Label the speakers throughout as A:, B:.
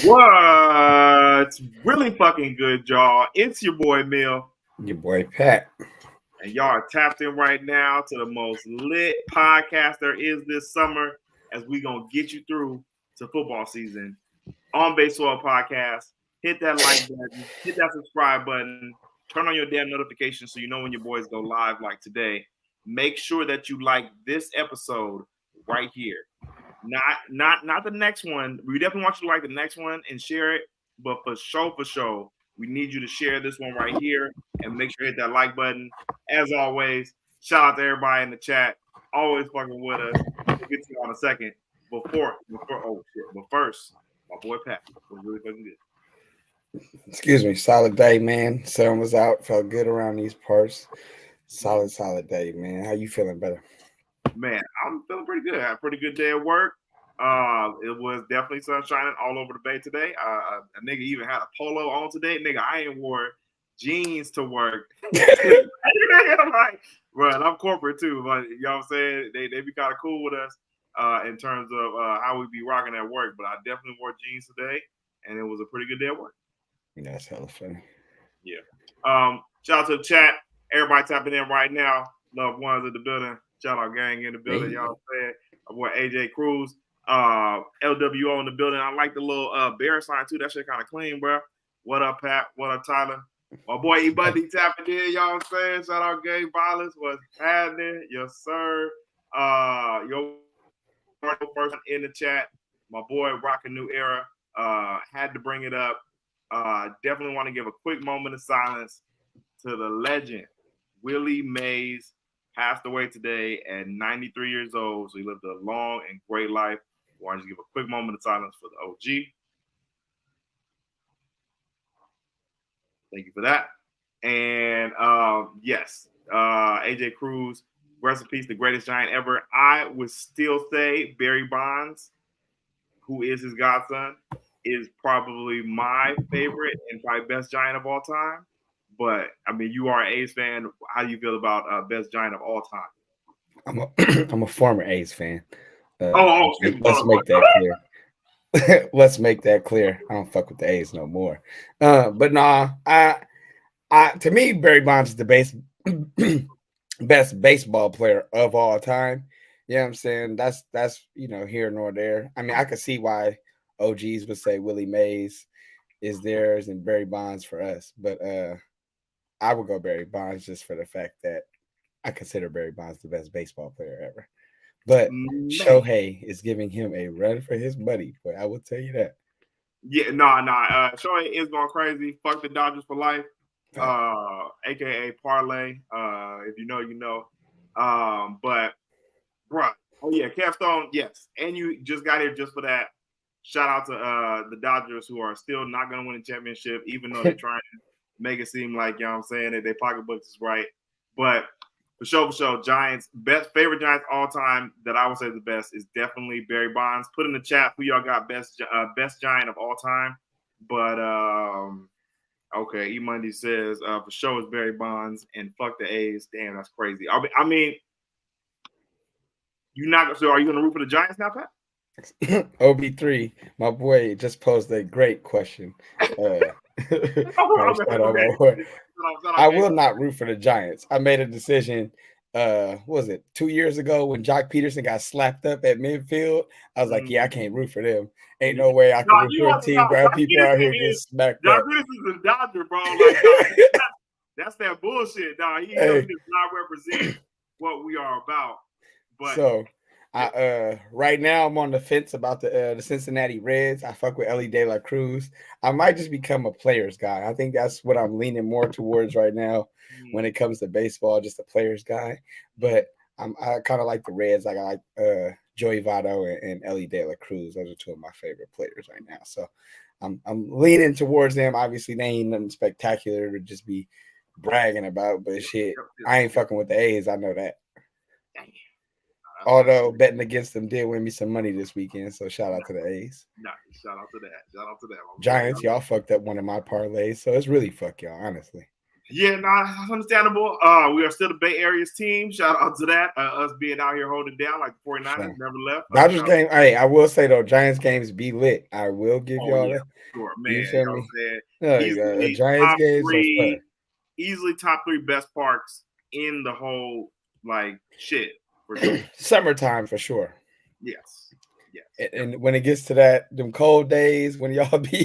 A: What's really fucking good, y'all? It's your boy Mill.
B: Your boy Pat.
A: And y'all are tapped in right now to the most lit podcast there is this summer as we gonna get you through to football season on Baseball Podcast. Hit that like button, hit that subscribe button, turn on your damn notifications so you know when your boys go live like today. Make sure that you like this episode right here. Not the next one. We definitely want you to like the next one and share it. But for sure, we need you to share this one right here and make sure you hit that like button. As always, shout out to everybody in the chat. Always fucking with us. We'll get to you on a second. But first, my boy Pat was really fucking good.
B: Excuse me, solid day, man. Sun was out, felt good around these parts. Solid day, man. How you feeling better?
A: Man, I'm feeling pretty good. I had a pretty good day at work. It was definitely sun shining all over the bay today. A nigga even had a polo on today. Nigga, I ain't wore jeans to work. I'm like, bro, and I'm corporate too. But you know what I'm saying? They be kind of cool with us in terms of how we be rocking at work. But I definitely wore jeans today, and it was a pretty good day at work.
B: That's hella funny.
A: Yeah. Shout out to the chat. Everybody tapping in right now. Loved ones in the building. Shout out gang in the building. Y'all said my boy AJ Cruz. LWO in the building. I like the little bear sign too. That shit kind of clean, bro. What up, Pat? What up, Tyler? My boy E Buddy tapping in. Y'all know what I'm saying? Shout out Gang Violence. What's happening? Yes, sir. Your first in the chat. My boy Rockin' New Era. Had to bring it up. Definitely want to give a quick moment of silence to the legend, Willie Mays. Passed away today at 93 years old. So he lived a long and great life. I want to give a quick moment of silence for the OG. Thank you for that. And yes, AJ Cruz, rest in peace, the greatest Giant ever. I would still say Barry Bonds, who is his godson, is probably my favorite and probably best Giant of all time. But I mean, you are an A's fan. How do you feel about best Giant of all time?
B: I'm a former A's fan.
A: Let's
B: make that clear. Let's make that clear. I don't fuck with the A's no more. But nah, I to me, Barry Bonds is the best baseball player of all time. You know what I'm saying? That's here nor there. I mean, I could see why OGs would say Willie Mays is theirs and Barry Bonds for us, but I would go Barry Bonds just for the fact that I consider Barry Bonds the best baseball player ever. But Shohei is giving him a run for his money. But I will tell you that.
A: Yeah, nah. Shohei is going crazy. Fuck the Dodgers for life. AKA parlay. If you know, you know. But bruh, oh yeah, Capstone, yes. And you just got here just for that. Shout out to the Dodgers, who are still not going to win a championship, even though they're trying to make it seem like, you know what I'm saying, that their pocketbooks is right. But for sure, Giants, favorite Giants all time that I would say the best is definitely Barry Bonds. Put in the chat who y'all got best Giant of all time. But okay, E Monday says for sure it's Barry Bonds and fuck the A's. Damn, that's crazy. I mean, are you gonna root for the Giants now, Pat?
B: OB3, my boy, just posed a great question. I will not root for the Giants. I made a decision. What was it 2 years ago when Jock Peterson got slapped up at midfield? I was like, yeah, I can't root for them. Ain't no way I can root for a team, bro. People out here get smacked up.
A: Jock Peterson's a Dodger, bro. Like, that's that bullshit, dog. He does not represent what we are about. But
B: so. Right now I'm on the fence about the Cincinnati Reds. I fuck with Ellie De La Cruz. I might just become a players guy. I think that's what I'm leaning more towards right now when it comes to baseball, just a players guy. But I kind of like the Reds. I like Joey Votto and Ellie De La Cruz. Those are two of my favorite players right now. So I'm leaning towards them. Obviously, they ain't nothing spectacular to just be bragging about, but shit, I ain't fucking with the A's. I know that. Although betting against them did win me some money this weekend, so shout out to the A's.
A: No, shout out to that.
B: Giants, y'all fucked up one of my parlays, so it's really fuck y'all, honestly.
A: Yeah, no, that's understandable. We are still the Bay Area's team. Shout out to that. Us being out here holding down like the 49ers
B: Sure.
A: never left.
B: Dodgers game. Hey, I will say though, Giants games be lit. I will give y'all that.
A: Sure, man.
B: You
A: You
B: feel
A: know
B: me?
A: what I'm
B: Oh,
A: saying? Easily
B: Giants
A: top
B: games are fun.
A: three, easily top 3 best parks in the whole like shit for sure.
B: Summertime for sure.
A: Yes.
B: And when it gets to them cold days, when y'all be,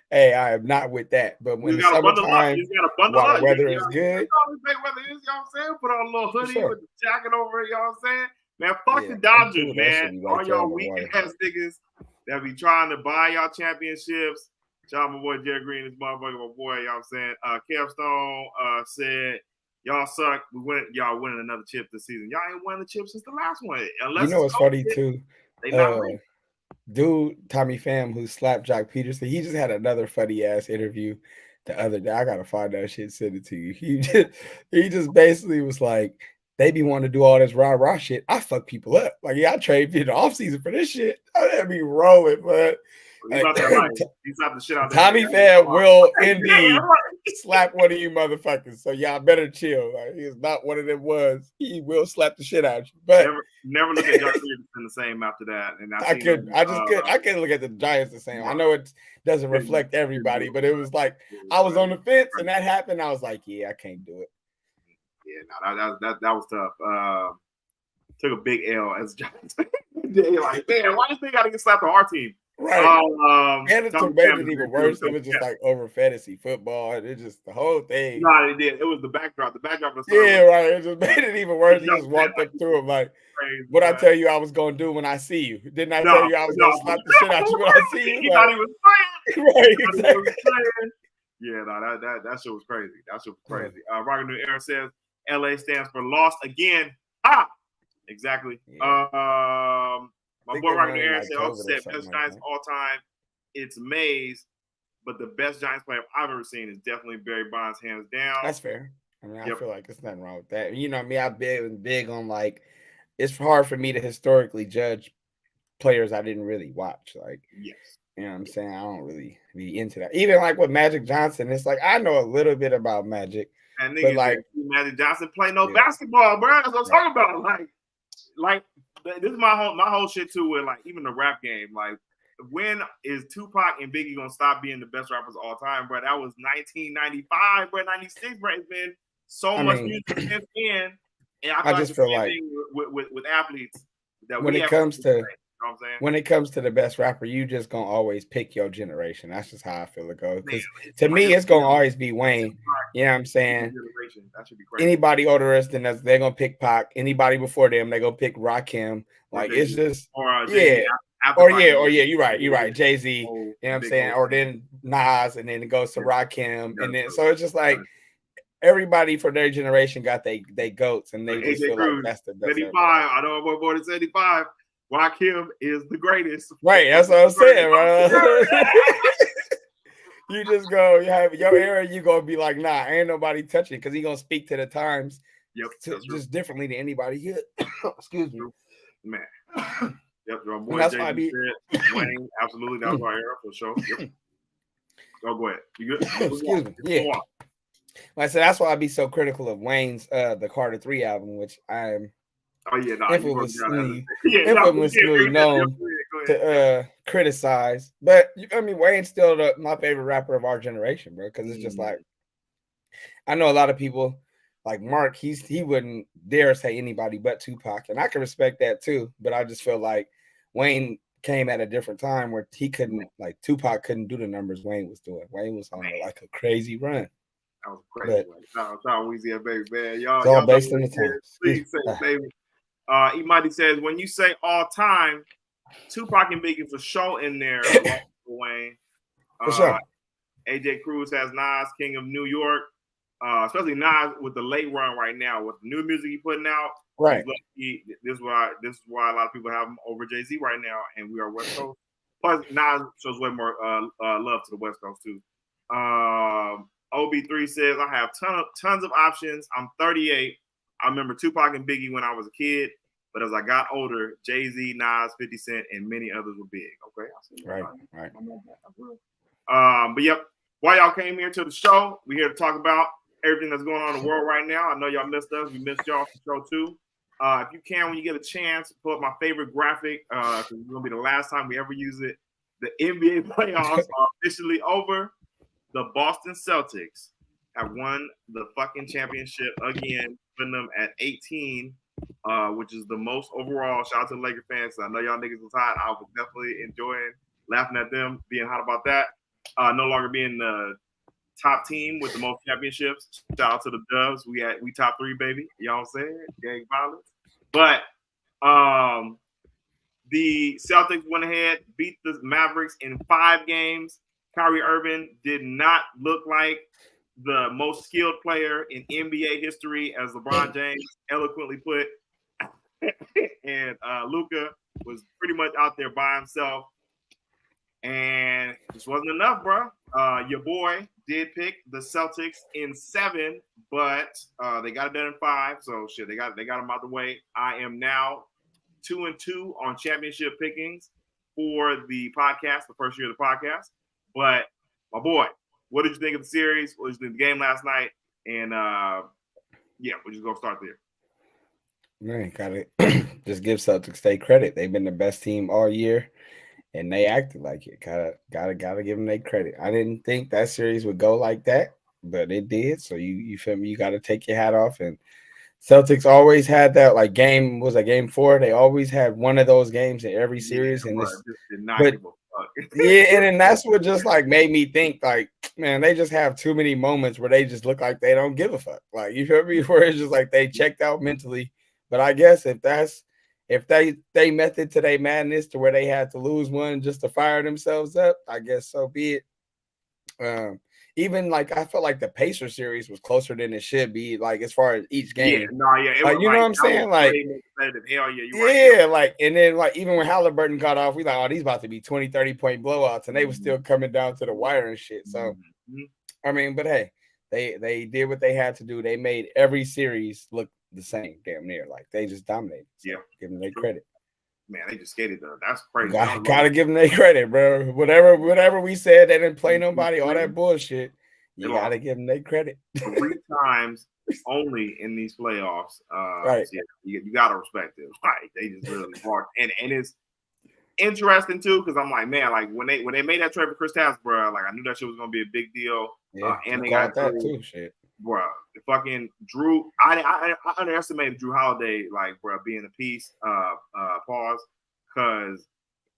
B: hey, I am not with that. But when the summertime, while the weather is good,
A: weather is, you know what I'm saying? Put on a little hoodie
B: sure.
A: with the jacket over it, you know what I'm saying? Man, fuck the Dodgers, man. All y'all weak ass niggas that be trying to buy y'all championships. Shout out my boy Jerry Green, this motherfucker, my boy, you know what I'm saying? Kev Stone said, y'all suck. Y'all winning another chip this season. Y'all ain't won the chip since the last one. Unless
B: you know what's funny too?
A: They not winning.
B: Dude, Tommy Pham, who slapped Jock Peterson, he just had another funny ass interview the other day. I gotta find that shit, send it to you. He just basically was like, they be wanting to do all this rah shit. I fuck people up. Like, yeah, I trade people in the offseason for this shit. I'd be rolling, but Tommy Pham will indeed slap one of you motherfuckers. So y'all better chill. Like, he is not one of them ones. He will slap the shit out of you. But
A: never look at Jock Peterson the same after that. And I
B: couldn't look at the Giants the same. I know it doesn't reflect everybody, but it was like I was on the fence and that happened. I was like, yeah, I can't do it.
A: Yeah, no, that was tough. Took a big L as Giants. Like, man, why does they got to get slapped on our team?
B: Right. And it made it even worse. It was just like over fantasy football. It just the whole thing.
A: No, it did. It was the backdrop. The backdrop was
B: right. It just made it even worse. He just walked up to him like, what I tell you I was gonna do when I see you. Didn't I tell you I was gonna slap the shit out you when I see you?
A: He thought he was playing.
B: Right, exactly.
A: Yeah, no, that shit was crazy. That shit was crazy. Rocket New Era says LA stands for lost again. Exactly. Yeah. My boy Rocket New Era said upset best Giants all time. It's Mays, but the best Giants player I've ever seen is definitely Barry Bonds, hands down.
B: That's fair. I mean, I feel like there's nothing wrong with that. You know me, I've been big on like it's hard for me to historically judge players I didn't really watch. Like,
A: yes.
B: You know what I'm saying? I don't really be into that. Even like with Magic Johnson, it's like I know a little bit about Magic.
A: And niggas like Magic Johnson play no basketball, bro. That's what I'm talking about. Like this is my whole shit too with like even the rap game. Like, when is Tupac and Biggie gonna stop being the best rappers of all time, bro? That was 1995, bro. 96, bro. It's been so much music since then. And I just feel like with athletes that
B: when it comes to when it comes to the best rapper, you just gonna always pick your generation. That's just how I feel it goes. Because to me, it's gonna always be Wayne. You know what I'm saying?
A: That should be crazy.
B: Anybody older than us, they're gonna pick Pac. Anybody before them, they're gonna pick Rakim. Like it's just you're right. Jay-Z, you know what I'm saying? Or then Nas, and then it goes to Rakim, and then so it's just like everybody for their generation got they goats, and they just feel like that's the best.
A: 85. I know what more than 75. Rakim is the greatest.
B: Right, that's what I'm saying, bro. You just go, you have your era, you gonna be like, nah, ain't nobody touching it because he gonna speak to the times just differently than anybody here. Excuse me.
A: Man. Yep, my boy that's why I be Wayne, absolutely, that was our era for sure. Yep. Oh, go ahead. You good?
B: Excuse me. Yeah. Like I said, that's why I be so critical of Wayne's the Carter 3 album, which I'm infamously known to criticize. But I mean, Wayne's still my favorite rapper of our generation, bro. Because it's just like I know a lot of people like Mark. He wouldn't dare say anybody but Tupac, and I can respect that too. But I just feel like Wayne came at a different time where he couldn't, like Tupac couldn't do the numbers Wayne was doing. Wayne was on like a crazy run.
A: That was crazy. Shout out Weezy, baby, man.
B: It's all based on the time.
A: Please say, baby. Imadi says, when you say all time, Tupac and Biggie for sure in there. Wayne.
B: For sure.
A: AJ Cruz has Nas, King of New York. Especially Nas with the late run right now with the new music he putting out.
B: Right.
A: This is why a lot of people have him over Jay-Z right now, and we are West Coast. Plus, Nas shows way more love to the West Coast too. OB3 says, I have tons of options. I'm 38. I remember Tupac and Biggie when I was a kid, but as I got older, Jay-Z, Nas, 50 Cent, and many others were big. Okay,
B: right.
A: But yep, why y'all came here to the show? We're here to talk about everything that's going on in the world right now. I know y'all missed us. We missed y'all for show too. If you can, when you get a chance, pull up my favorite graphic. Because it's going to be the last time we ever use it. The NBA playoffs are officially over. The Boston Celtics have won the fucking championship again, putting them at 18, which is the most overall. Shout out to the Lakers fans. I know y'all niggas was hot. I was definitely enjoying laughing at them, being hot about that. No longer being the top team with the most championships. Shout out to the Dubs. We top 3, baby. You know what I'm saying? Gang violence. But the Celtics went ahead, beat the Mavericks in 5 games. Kyrie Irving did not look like the most skilled player in NBA history, as LeBron James eloquently put. And Luka was pretty much out there by himself. And this wasn't enough, bro. Your boy did pick the Celtics in 7, but they got it done in 5. So shit, they got them out the way. I am now 2-2 on championship pickings for the podcast, the first year of the podcast. But my boy, what did you think of the series? What did you think of the game last night? And yeah, we're just gonna start there.
B: Man, gotta just give Celtics State credit. They've been the best team all year, and they acted like it. Gotta give them their credit. I didn't think that series would go like that, but it did. So you feel me? You got to take your hat off. And Celtics always had that like game. Was that game 4? They always had one of those games in every series. And this, but yeah, and then that's what just like made me think like, man, they just have too many moments where they just look like they don't give a fuck. Like, you feel me? Where it's just like they checked out mentally. But I guess if they method to their madness to where they had to lose one just to fire themselves up, I guess so be it. Even like I felt like the Pacer series was closer than it should be, like as far as each game.
A: Yeah, no, yeah,
B: like, you know what I'm saying? Like,
A: hell yeah,
B: yeah, right. Like, and then like even when Halliburton got off, we like, oh, these about to be 20, 30 point blowouts, and they were still coming down to the wire and shit. So, I mean, but hey, they did what they had to do. They made every series look the same, damn near. Like they just dominated. So
A: yeah,
B: give them their credit.
A: Man, they just skated though. That's crazy.
B: Gotta give them their credit, bro. Whatever we said, they didn't play nobody, all that bullshit. You gotta give them their credit.
A: 3 times only in these playoffs.
B: Right.
A: So yeah, you gotta respect it. Right. They just really hard. And it's interesting too, because I'm like, man, like when they made that trade for Chris Towns, bro, like I knew that shit was gonna be a big deal.
B: Yeah,
A: and they got
B: that too, shit.
A: Bro, the fucking Drew, I underestimated Drew Holiday, like, bro, being a piece, pause, because,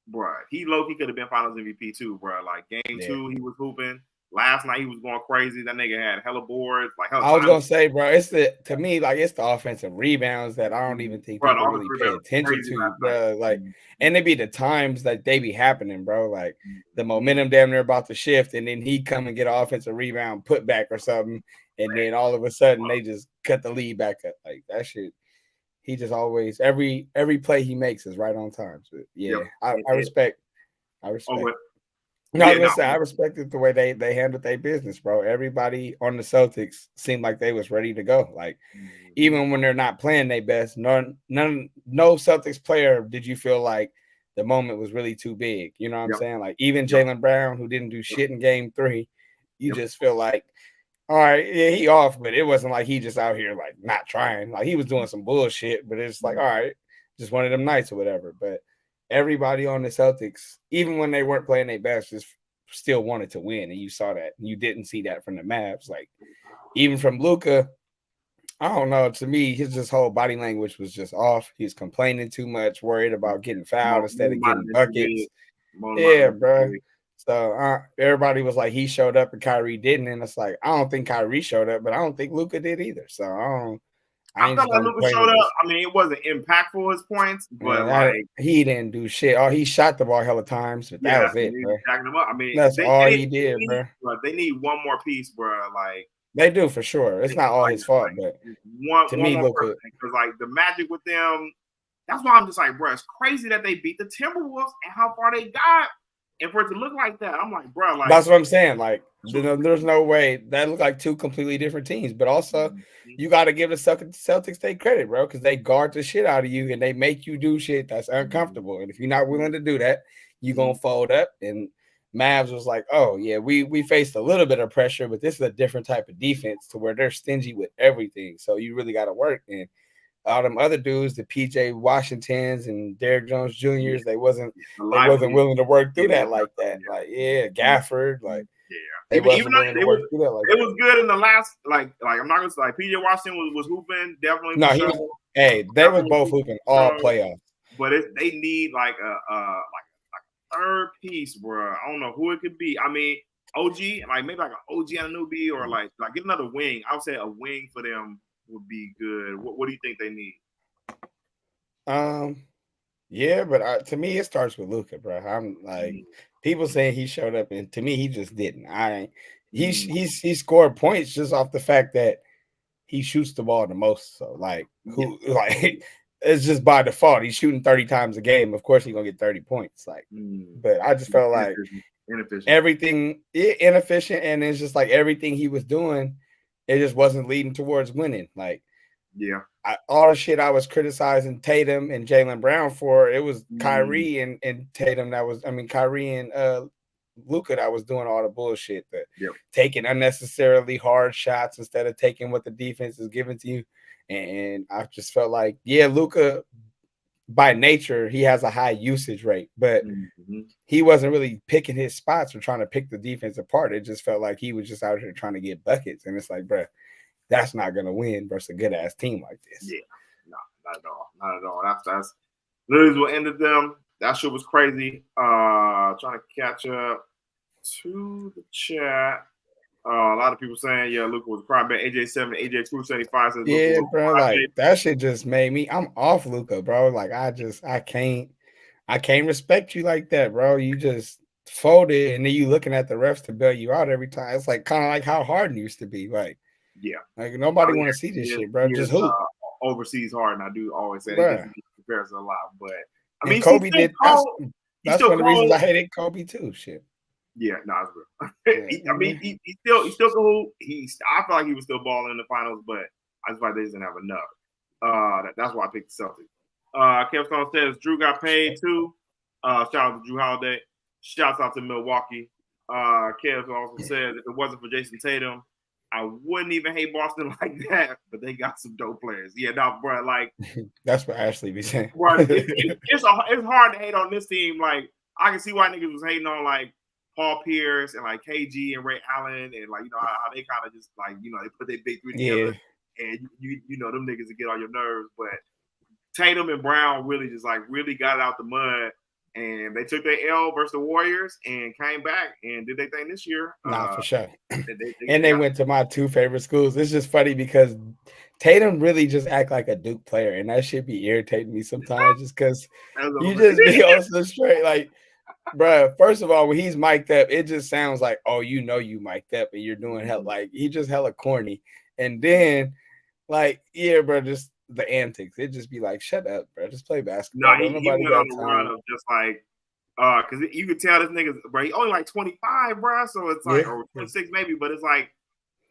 A: bro, he low-key could have been Finals MVP too, bro. Like, game 2, he was hooping. Last night, he was going crazy. That nigga had hella boards. Like,
B: I was going to say, bro, it's the offensive rebounds that I don't even think people really pay attention to, bro. Like, and it be the times that they be happening, bro. Like, the momentum damn near about to shift, and then he come and get an offensive rebound, put back or something, and then all of a sudden they just cut the lead back up. Like, that shit, he just always, every play he makes is right on time. So, yeah, I respect. No, I respected the way they handled their business, bro. Everybody on the Celtics seemed like they was ready to go. Like, even when they're not playing their best, no Celtics player did you feel like the moment was really too big. You know what I'm saying? Like, even Jaylen Brown, who didn't do shit in game 3, you just feel like, all right, yeah, he off, but it wasn't like he just out here like not trying. Like, he was doing some bullshit, but it's like, all right, just one of them nights or whatever. But everybody on the Celtics, even when they weren't playing their best, just still wanted to win, and you saw that. You didn't see that from the Mavs. Like, even from Luka, I don't know. To me, his whole body language was just off. He was complaining too much, worried about getting fouled instead of getting buckets. Yeah, bro. So everybody was like, he showed up and Kyrie didn't, and it's like, I don't think Kyrie showed up, but I don't think Luka did either. So
A: I felt like Luka showed up. I mean, it wasn't impactful his points, but
B: he didn't do shit. Oh, he shot the ball hella times, but that was it, bro.
A: Him up. I mean,
B: that's all he did, bro.
A: They need one more piece, bro. Like,
B: they do for sure. It's not all his fault, but to me, Luka,
A: because like the magic with them, that's why I'm just like, bro, it's crazy that they beat the Timberwolves and how far they got. And for it to look like that, I'm like, bro, like
B: that's what I'm saying. Like, there's no way that look like 2 completely different teams. But also, you got to give the Celtics their credit, bro, because they guard the shit out of you and they make you do shit that's uncomfortable. And if you're not willing to do that, you're gonna fold up and Mavs was like, oh yeah, we faced a little bit of pressure, but this is a different type of defense to where they're stingy with everything. So you really got to work. And all them other dudes, the PJ Washingtons and Derrick Jones Juniors, they wasn't willing to work through that like that. Like, Gafford, like they wasn't willing to work through that like
A: that. It was good in the last, like I'm not gonna say like PJ Washington was hooping definitely.
B: No, he was. Hey, they was both hooping all playoffs.
A: But they need like a third piece, bro. I don't know who it could be. I mean, OG, like maybe like an OG Anunoby or like get another wing. I would say a wing for them would be good. What do you think they need?
B: Yeah, but to me it starts with Luka, bro. I'm like people saying he showed up, and to me he just didn't. He scored points just off the fact that he shoots the ball the most. So like it's just by default he's shooting 30 times a game. Of course he's gonna get 30 points. Like, but I just felt like everything inefficient, and it's just like everything he was doing, it just wasn't leading towards winning. Like, all the shit I was criticizing Tatum and Jaylen Brown for, it was Kyrie and Tatum Kyrie and Luka that was doing all the bullshit, taking unnecessarily hard shots instead of taking what the defense is giving to you. And I just felt like, Luka by nature, he has a high usage rate, but he wasn't really picking his spots or trying to pick the defense apart. It just felt like he was just out here trying to get buckets. And it's like, bro, that's not going to win versus a good-ass team like this.
A: Yeah, no, not at all. Not at all. That's literally what ended them. That shit was crazy. Trying to catch up to the chat. A lot of people saying, Luka was crying back. AJ7, AJ Crew 75 says,
B: bro, like that shit just made me. I'm off Luka, bro. Like I can't respect you like that, bro. You just folded, and then you looking at the refs to bail you out every time. It's like kind of like how Harden used to be, like.
A: Yeah,
B: like nobody want to see this shit, bro. Just hoop.
A: Overseas Harden, I do always say that compares a lot, but I mean,
B: Kobe did. That's one of the reasons I hated Kobe too. Shit.
A: Yeah, no, it's real. I mean, he still cool. I feel like he was still balling in the finals, but I just feel like they didn't have enough. That's why I picked the Celtics. Kev Stone says Drew got paid too. Shout out to Drew Holiday. Shouts out to Milwaukee. Kev also says if it wasn't for Jason Tatum, I wouldn't even hate Boston like that, but they got some dope players. Yeah, no, bro, like
B: that's what Ashley be saying.
A: Bro, it's hard to hate on this team. Like, I can see why niggas was hating on like Paul Pierce and like KG and Ray Allen and like how they kind of just like they put their big three together and you know them niggas to get on your nerves. But Tatum and Brown really just like got it out the mud. And they took their L versus the Warriors and came back and did their thing this year.
B: Nah, for sure. They went to my two favorite schools. It's just funny because Tatum really just act like a Duke player, and that shit be irritating me sometimes just because you just be also straight. Like, bro, first of all, when he's mic'd up, it just sounds like, oh, you mic'd up and you're doing hell. Like, he just hella corny. And then, like, bro, just the antics. It just be like, shut up, bro. Just play basketball.
A: No, he went on the run of just like, because you could tell this nigga, bro, he only like 25, bro. So it's like, or 26 maybe, but it's like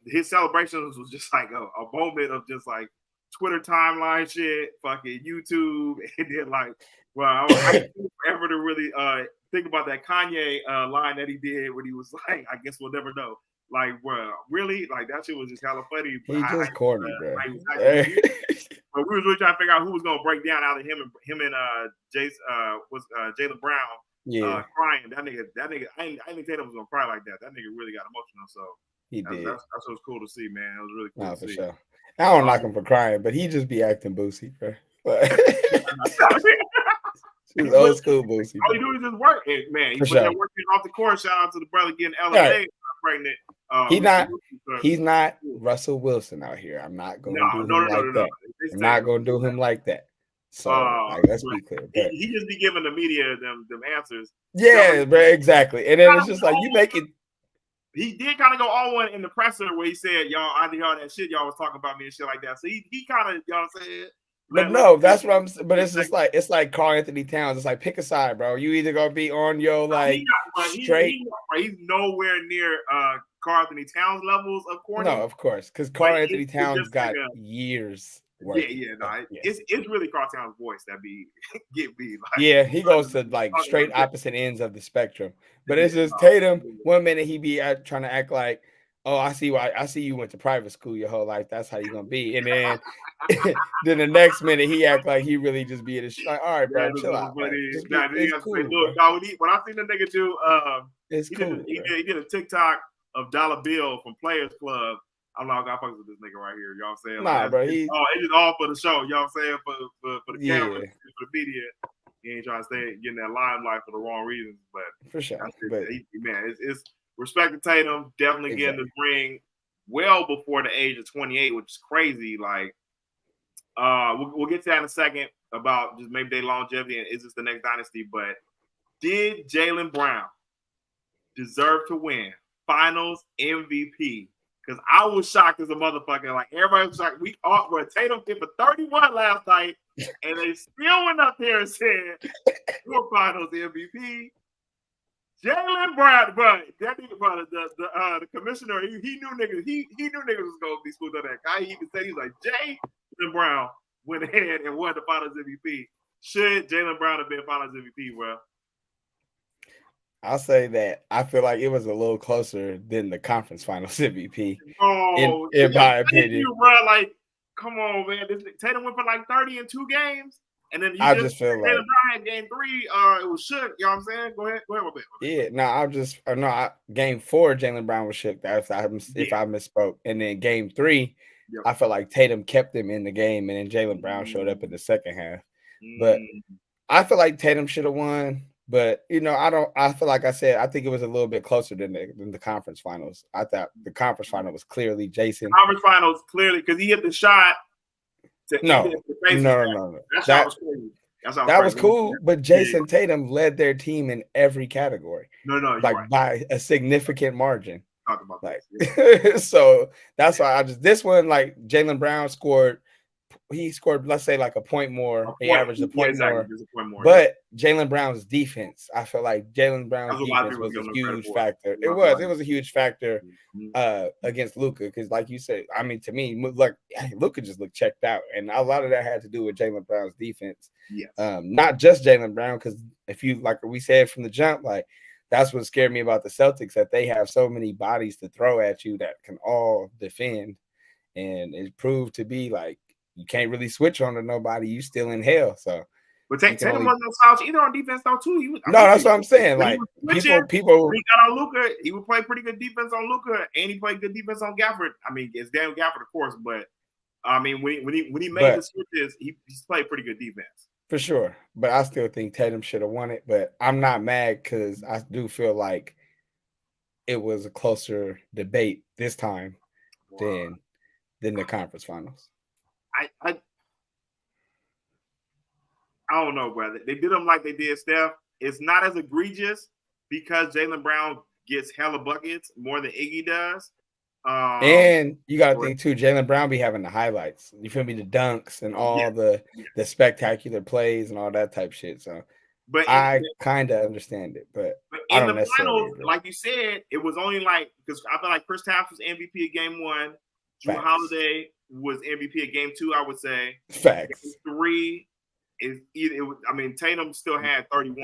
A: his celebrations was just like a moment of just like Twitter timeline shit, fucking YouTube, and then like, well, I can't ever to really think about that Kanye line that he did when he was like, I guess we'll never know. Like, bro, really? Like, that shit was just hella funny.
B: He just corny, bro.
A: But we was really trying to figure out who was gonna break down out of him and Jaylen Brown crying. That nigga, I didn't think Tatum was gonna cry like that. That nigga really got emotional. So
B: he did.
A: That's what was cool to see, man. It was really cool to see.
B: Sure. I don't knock him for crying, but he just be acting boosie, bro. He's old school boosie.
A: All he do is just work, man. He put that work off the court. Shout out to the brother getting elevated, pregnant.
B: He's not Russell Wilson out here. I'm not going to do him like that. I'm not going to do him like that. So let's be clear. But
A: he just be giving the media them answers.
B: Yeah, bro, exactly. And then it's just like you make it.
A: He did kind of go all one in the presser where he said, "Y'all, I did all that shit. Y'all was talking about me and shit like that." So he kind of, you know what I'm saying.
B: But no, that's what I'm saying. But it's just like it's like Karl Anthony Towns. It's like pick a side, bro. You either gonna be on your like straight.
A: He's nowhere near Karl Anthony Towns levels of corny.
B: No, of course, because Karl Anthony Towns got years
A: It's really Cartown's voice that be get me.
B: Like, he goes to like straight opposite ends of the spectrum. But it's just Tatum. 1 minute he be trying to act like, oh, I see you went to private school your whole life. That's how you gonna be. And then then the next minute he act like he really just be like, all right, bro, chill out. Like, it's cool.
A: Look, when I seen the nigga do,
B: it's cool.
A: He did a TikTok of Dollar Bill from Players Club. I'm not gonna fuck with this nigga right here. Y'all saying?
B: Nah, bro.
A: It's just all for the show. Y'all saying for the camera, for the media. He ain't trying to stay getting that limelight for the wrong reasons. But
B: for sure,
A: it's respect to Tatum. Definitely getting the ring well before the age of 28, which is crazy. Like, we'll get to that in a second about just maybe their longevity and is this the next dynasty. But did Jaylen Brown deserve to win Finals MVP? Because I was shocked as a motherfucker. Like, everybody was shocked. Tatum hit for 31 last night, and they still went up there and said, "Your Finals MVP." Jaylen Brown, bro. That nigga, bro. The commissioner, he knew niggas. He knew niggas was gonna be spooked on that. I even said he was like, Jaylen Brown went ahead and won the Finals MVP. Should Jaylen Brown have been Finals MVP, bro?
B: I'll say that I feel like it was a little closer than the conference finals MVP.
A: Oh,
B: in my opinion,
A: you, bro. Like, come on, man. Tatum went for like 30 in 2 games, and then
B: I just feel like
A: Tatum Brown game 3. It was shook. You know what I'm saying? Go ahead, with it.
B: Yeah, no, game 4, Jaylen Brown was shook. If I misspoke, and then game 3, I felt like Tatum kept him in the game, and then Jaylen Brown showed up in the second half. But I feel like Tatum should have won. But I feel like I said, I think it was a little bit closer than the conference finals. I thought the conference final was clearly Jason.
A: Conference finals clearly because he hit the shot.
B: No. That was cool. But Jason Tatum led their team in every category.
A: No,
B: like
A: right.
B: by a significant margin.
A: Talk about that.
B: So that's why this one, like Jaylen Brown scored. He scored, let's say, like a point more. He averaged a point more. But Jaylen Brown's defense, I feel like Jaylen Brown's defense was a huge factor. It was a huge factor against Luka because, like you said, I mean, to me, look, Luka just looked checked out, and a lot of that had to do with Jaylen Brown's defense.
A: Yes.
B: Not just Jaylen Brown, because if you like we said from the jump, like that's what scared me about the Celtics, that they have so many bodies to throw at you that can all defend, and it proved to be like. You can't really switch on to nobody. You still in hell. So,
A: but Tatum wasn't no slouch either on defense though too.
B: That's what I'm saying. Like people.
A: He got on Luka. He would play pretty good defense on Luka, and he played good defense on Gafford. I mean, it's Daniel Gafford, of course, but I mean, when he made the switches, he's played pretty good defense
B: for sure. But I still think Tatum should have won it. But I'm not mad because I do feel like it was a closer debate this time than the conference finals.
A: I don't know, brother. They did them like they did Steph. It's not as egregious because Jaylen Brown gets hella buckets more than Iggy does.
B: And you got to think too, Jaylen Brown be having the highlights. You feel me? The dunks and all the spectacular plays and all that type shit. So, but I kind of understand it, but I don't
A: in the finals, like you said, it was only like because I feel like Chris Tapps was MVP of Game 1. Drew Holiday was MVP of Game 2, I would say.
B: Facts.
A: Game 3 is either. Tatum still had 31.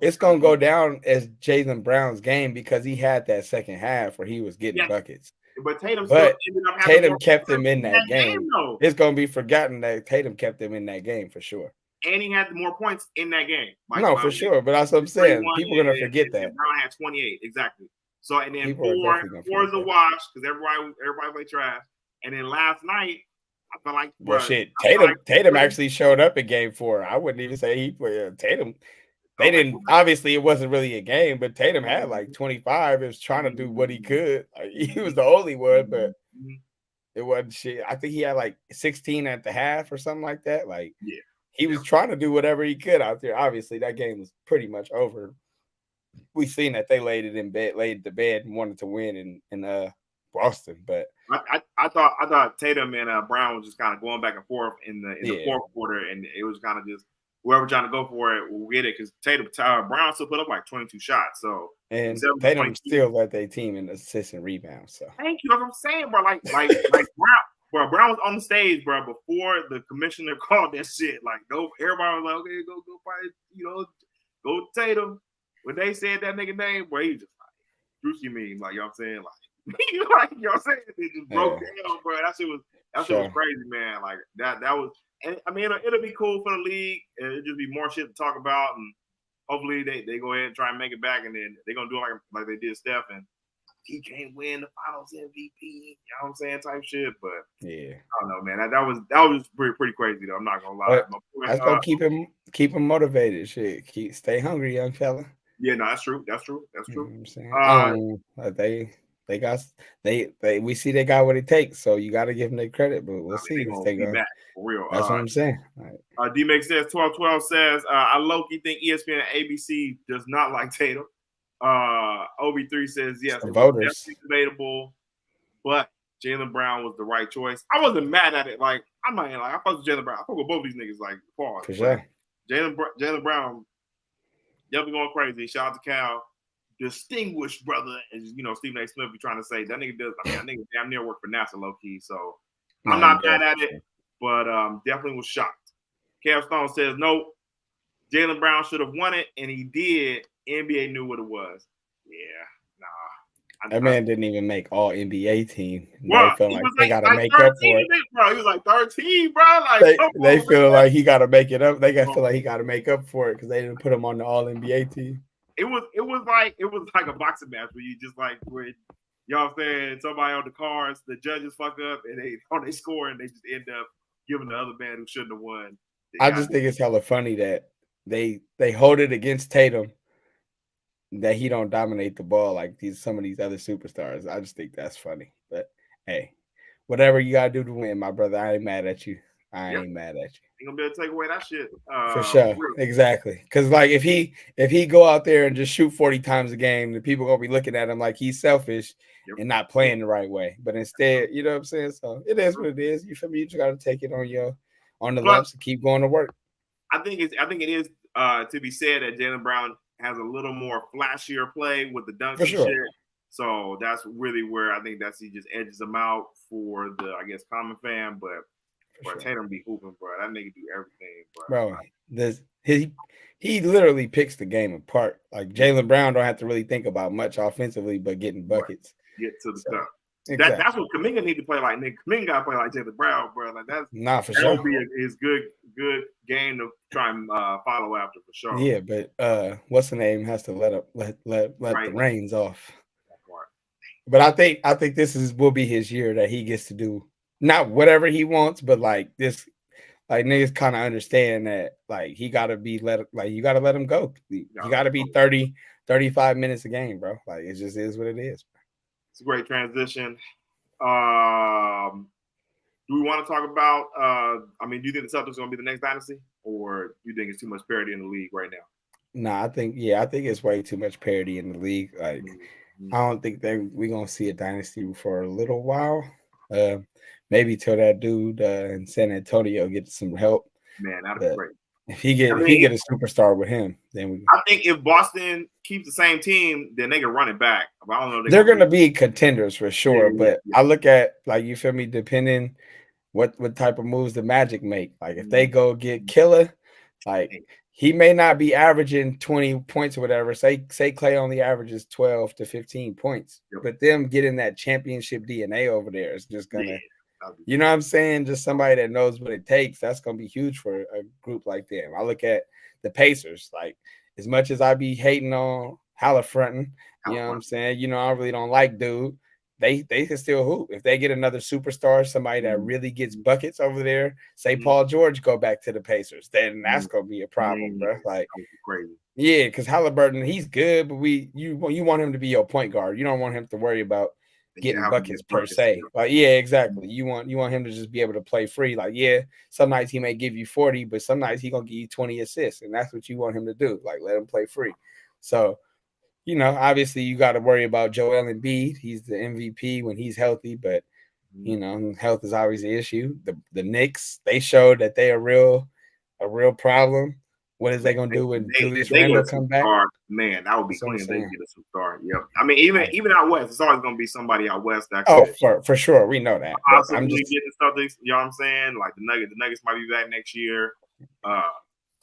B: It's gonna go down as Jaylen Brown's game because he had that second half where he was getting buckets.
A: But Tatum
B: kept him in that game. It's gonna be forgotten that Tatum kept him in that game for sure.
A: And he had more points in that game.
B: For sure. But that's what I'm saying. People are gonna forget that.
A: Brown had 28 exactly. So and then 4 is a wash because everybody played trash. And then last night, I felt like
B: Tatum actually showed up in Game 4. I wouldn't even say he played Tatum. They didn't obviously it wasn't really a game, but Tatum had like 25. He was trying to do what he could. Like, he was the only one, but it wasn't shit. I think he had like 16 at the half or something like that. Like he was trying to do whatever he could out there. Obviously, that game was pretty much over. We seen that they laid the bed and wanted to win in Boston, but
A: I thought Tatum and Brown was just kind of going back and forth in the fourth quarter, and it was kind of just whoever trying to go for it will get it because Brown still put up like 22 shots. So
B: and Tatum still led their team in assists and rebounds. So
A: thank you. That's what I'm saying, bro. Like Brown, Bro, Brown was on the stage, bro, before the commissioner called that shit. Like, go, everybody was like, okay, go fight, go Tatum. When they said that nigga name, bro, he just like, Juicy meme, like, you know what I'm saying? Like, you know what I'm saying? It just broke down, bro. That shit was crazy, man. Like, that was, and I mean, it'll be cool for the league. It'll just be more shit to talk about, and hopefully they go ahead and try and make it back, and then they're going to do it like they did Steph, and he can't win the finals MVP, you know what I'm saying, type shit. But
B: yeah,
A: I don't know, man. That was pretty crazy though. I'm not gonna lie.
B: That's gonna keep him motivated. Shit, stay hungry, young fella.
A: Yeah, no, that's true. That's true.
B: You know what I'm saying? We see they got what it takes, so you got to give them their credit. But we'll see if they go
A: back for real.
B: That's what I'm saying.
A: Right. D-Make says 12-12 says I low-key think ESPN and ABC does not like Tatum. OB3 says yes, it was definitely debatable, but Jaylen Brown was the right choice. I wasn't mad at it. Like, I'm not like, I fuck with Jaylen Brown. I fuck with both these niggas. Like, pause.
B: For sure.
A: Jaylen Brown definitely going crazy. Shout out to Cal, distinguished brother, as Stephen A. Smith be trying to say. That nigga does. I mean, that nigga damn near work for NASA low key. So I'm not mad at it, but definitely was shocked. Kev Stone says no. Jaylen Brown should have won it, and he did. NBA knew what it was. Yeah, nah.
B: That man didn't even make all NBA team.
A: Bro,
B: they feel like they gotta make up for it.
A: Bro, he was like 13, bro. Like
B: they feel like he gotta make it up. They feel like he gotta make up for it because they didn't put him on the all NBA team.
A: It was like a boxing match where you just like where y'all saying somebody on the cards, the judges fuck up and they score and they just end up giving the other man who shouldn't have won.
B: I just think it's hella funny that they hold it against Tatum that he don't dominate the ball like some of these other superstars. I just think that's funny. But hey, whatever you gotta do to win, my brother, I ain't mad at you. I ain't mad at you.
A: Ain't gonna be able to take away that shit.
B: For sure. Really. Exactly. Because like if he go out there and just shoot 40 times a game, the people gonna be looking at him like he's selfish and not playing the right way. But instead, you know what I'm saying? So it is what it is. You feel me? You just gotta take it on the lumps and keep going to work.
A: I think it is to be said that Jaylen Brown has a little more flashier play with the dunks and shit. So that's really where I think he just edges him out for the, I guess, common fan. But Tatum be hooping, bro. That nigga do everything, bro.
B: He literally picks the game apart. Like Jaylen Brown don't have to really think about much offensively, but getting buckets.
A: Get to the stuff. Exactly. That's what Kuminga need to play like. Nigga, Kuminga got to play like Jaylen Brown, bro. Like
B: for sure.
A: That'll be his good game to try and follow after for sure.
B: Yeah, but what's the name has to let the reins off. But I think this will be his year that he gets to do not whatever he wants, but like this, like niggas kind of understand that like he gotta be you gotta let him go. You gotta be 30, 35 minutes a game, bro. Like it just is what it is.
A: It's a great transition. Do we want to talk about do you think the Celtics are gonna be the next dynasty, or do you think it's too much parity in the league right now?
B: Nah, I think it's way too much parity in the league. Like I don't think we're gonna see a dynasty for a little while. Maybe till that dude in San Antonio gets some help.
A: Man, that'd be great.
B: If he get a superstar with him, then
A: I think if Boston keeps the same team, then they can run it back. I don't know.
B: They're gonna be contenders for sure. But I look at like you feel me, depending what type of moves the Magic make. Like if they go get Killer, like he may not be averaging 20 points or whatever. Say Clay only averages 12 to 15 points. But them getting that championship DNA over there is just gonna you know what I'm saying? Just somebody that knows what it takes. That's going to be huge for a group like them. I look at the Pacers. Like, as much as I be hating on Halliburton, you know what I'm saying? I really don't like dude. They can still hoop. If they get another superstar, somebody that really gets buckets over there, say Paul George go back to the Pacers, then that's going to be a problem, bro. Like,
A: crazy.
B: Yeah, because Halliburton, he's good, but you want him to be your point guard. You don't want him to worry about getting buckets per se. Like, yeah, exactly. You want him to just be able to play free. Like, yeah, some nights he may give you 40, but some nights he gonna give you 20 assists, and that's what you want him to do. Like, let him play free. So, obviously you got to worry about Joel Embiid. He's the MVP when he's healthy, but health is always the issue. The Knicks, they showed that they are a real problem. What is they gonna do when Julius
A: they get
B: Randle
A: a
B: come back?
A: superstar, man, that would be
B: That's what I'm
A: clean if they
B: saying.
A: get a superstar. Yep. I mean, even out west, it's always gonna be somebody out west that
B: Oh,
A: could
B: for sure, we know that. But I'm
A: possibly
B: just
A: get the Celtics. You know what I'm saying? Like the Nuggets might be back next year. Suns,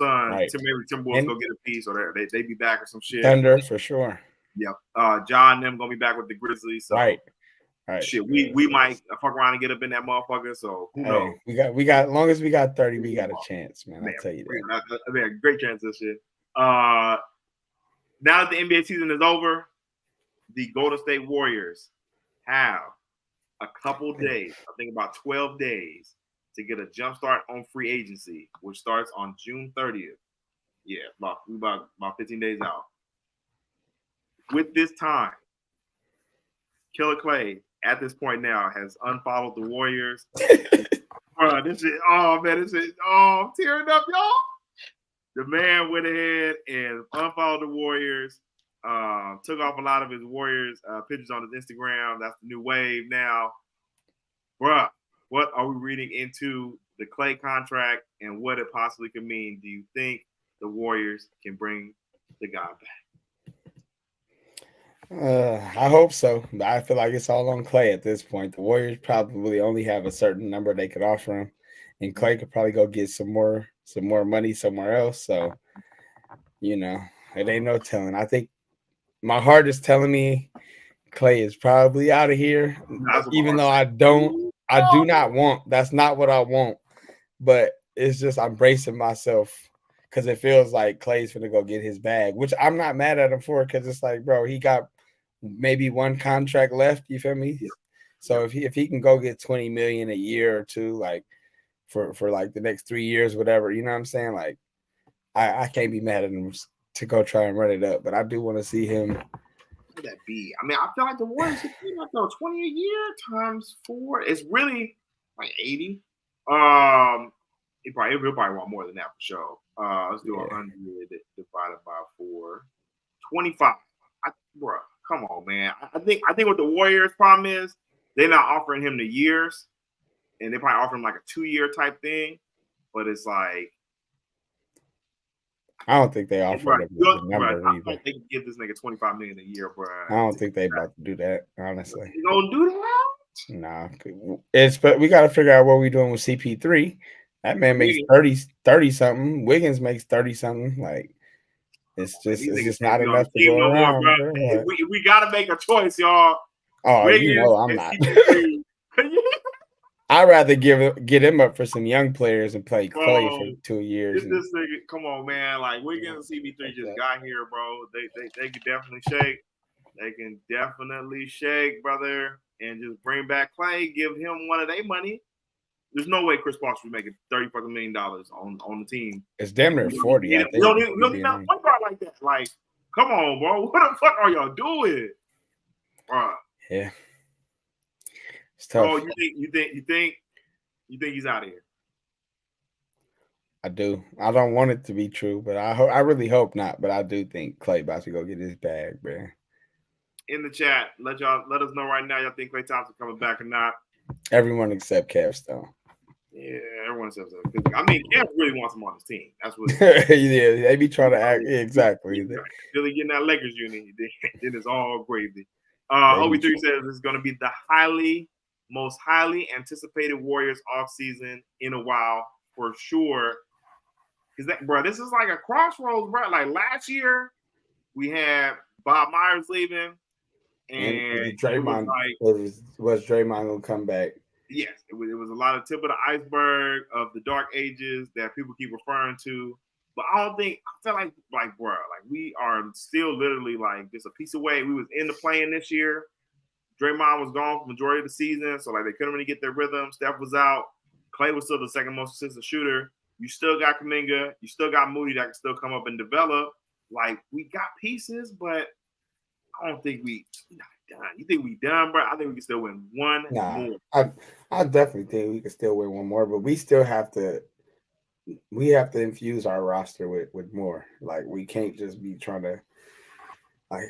B: right.
A: maybe Timberwolves go get a piece, or they be back or some shit.
B: Thunder for sure.
A: Yep. John and them gonna be back with the Grizzlies. So.
B: Right.
A: Shit, we might fuck around and get up in that motherfucker. So who knows?
B: We got. As long as we got 30, we got a chance, man. I'll tell you that.
A: I mean, great transition. Now that the NBA season is over, the Golden State Warriors have a couple days, I think about 12 days, to get a jump start on free agency, which starts on June 30th. Yeah, about 15 days out. With this time, Killer Clay at this point now has unfollowed the Warriors. Bro, this shit, oh man, I'm tearing up, y'all. The man went ahead and unfollowed the Warriors. Took off a lot of his Warriors pictures on his Instagram. That's the new wave now. Bruh, what are we reading into the Clay contract and what it possibly could mean? Do you think the Warriors can bring the guy back?
B: I hope so. But I feel like it's all on Clay at this point. The Warriors probably only have a certain number they could offer him, and Clay could probably go get some more money somewhere else. So, it ain't no telling. I think my heart is telling me Clay is probably out of here, even though I do not want. That's not what I want. But it's just I'm bracing myself because it feels like Clay's gonna go get his bag, which I'm not mad at him for because it's like, bro, he got maybe one contract left. You feel me? Yeah. So if he can go get 20 million a year or two, like for like the next 3 years, whatever, you know what I'm saying? Like I can't be mad at him to go try and run it up, but I do want to see him.
A: What would that be? I mean, I feel like the Warriors should be like 20 a year times 4. It's really like 80. He'll probably want more than that for sure. Let's do 100 divided by 4. 25. Bro, come on, man. I think what the Warriors' problem is, they're not offering him the years, and they probably offer him like a 2-year type thing. But it's like,
B: I don't think they offer him the number either.
A: I don't think they can give this nigga 25 million a year, bro.
B: I don't think they about to do that, honestly.
A: You gonna do that?
B: Nah, but we got to figure out what we're doing with CP3. That man makes 30 something. Wiggins makes 30 something. Like it's just not enough to go around. More, bro.
A: We got to make a choice, y'all.
B: Oh, Wiggins, I'm not. I'd rather get him up for some young players and play Clay for 2 years.
A: This nigga, come on, man. Like Wiggins and CP3 just got here, bro. They can definitely shake. They can definitely shake, brother, and just bring back Clay. Give him one of their money. There's no way Chris Paul should be making $30 fucking million on the team.
B: It's damn near 40.
A: You don't need that point guard like that. Like, come on, bro. What the fuck are y'all doing, bro?
B: Yeah, it's tough.
A: Oh, you think he's out of here?
B: I do. I don't want it to be true, but I really hope not. But I do think Clay about to go get his bag, man.
A: In the chat, let us know right now. Y'all think Klay Thompson coming back or not?
B: Everyone except Capstone.
A: Yeah, everyone except that. I mean, Kev really wants him on his team. That's what.
B: Yeah, they be trying to act exactly.
A: Really getting that Lakers unit, then it's all gravy. OB3 says this is going to be the most highly anticipated Warriors offseason in a while for sure. Because this is like a crossroads, bro. Like last year, we had Bob Myers leaving. And
B: Draymond was Draymond gonna come back?
A: Yes, it was a lot of tip of the iceberg of the dark ages that people keep referring to. But I feel like bro, like we are still literally like just a piece away. We was in the play-in this year. Draymond was gone for the majority of the season, so like they couldn't really get their rhythm. Steph was out. Clay was still the second most consistent shooter. You still got Kuminga. You still got Moody that can still come up and develop. Like we got pieces, but I don't think we're not done. You think we done, bro? I think we can still win one more.
B: I definitely think we can still win one more, but we still have to infuse our roster with more. Like we can't just be trying to I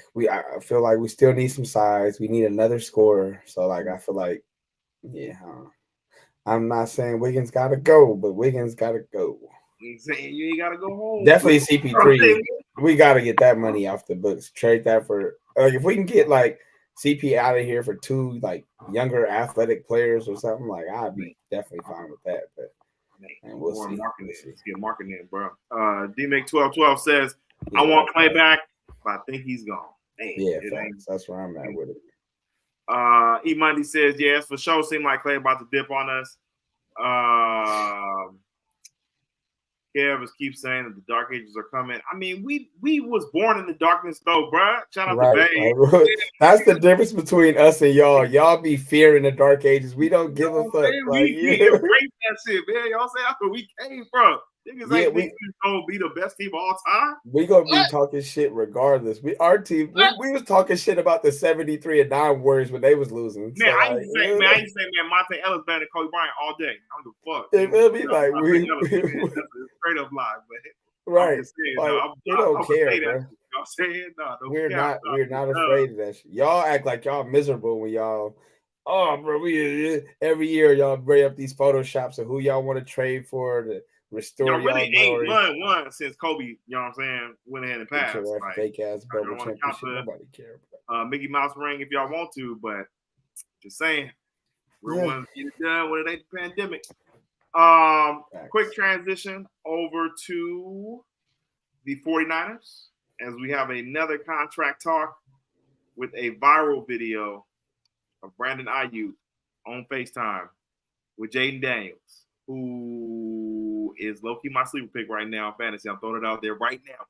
B: feel like we still need some size. We need another scorer. So like I feel like I'm not saying Wiggins gotta go, but Wiggins gotta go.
A: You saying you ain't gotta go home.
B: Definitely CP3. We got to get that money off the books. Trade that for if we can get like CP out of here for 2 like younger athletic players or something, like I'd be definitely fine with that. But and we'll see.
A: Let's get marketing in, bro. D-Make1212 says, I want Clay back, but I think he's gone. Man,
B: yeah, that's where I'm at with it.
A: E-Monday says, yes, for sure. Seemed like Clay about to dip on us. Kev keeps saying that the dark ages are coming. I mean, we was born in the darkness though, bro. Shout out to Bay.
B: That's the difference between us and y'all. Y'all be fearing the dark ages. We don't give a fuck.
A: Like, we embrace that shit, man. Y'all say that's where we came from. Niggas ain't we gonna be the best team of all time.
B: We gonna be talking shit regardless. Our team, we was talking shit about the 73-9 Warriors when they was losing.
A: Man, so I ain't say, Monte Ellis better than Kobe Bryant all day. I don't give a fuck.
B: They will be like we
A: straight up lie, but
B: right.
A: Saying,
B: like, we don't care, bro.
A: I'm saying
B: we're not afraid of that shit. Y'all act like y'all miserable when y'all. Oh, bro, we every year y'all bring up these photoshops of who y'all want to trade for to restore y'all
A: really ain't won since Kobe, you know what I'm saying, went ahead and passed.
B: Like, fake ass bubble championship. Nobody cares.
A: Mickey Mouse ring if y'all want to, but just saying, we're one to get it done when it ain't the pandemic. Quick transition over to the 49ers as we have another contract talk with a viral video of Brandon Aiyuk on FaceTime with Jaden Daniels, who is low-key my sleeper pick right now in fantasy. I'm throwing it out there right now.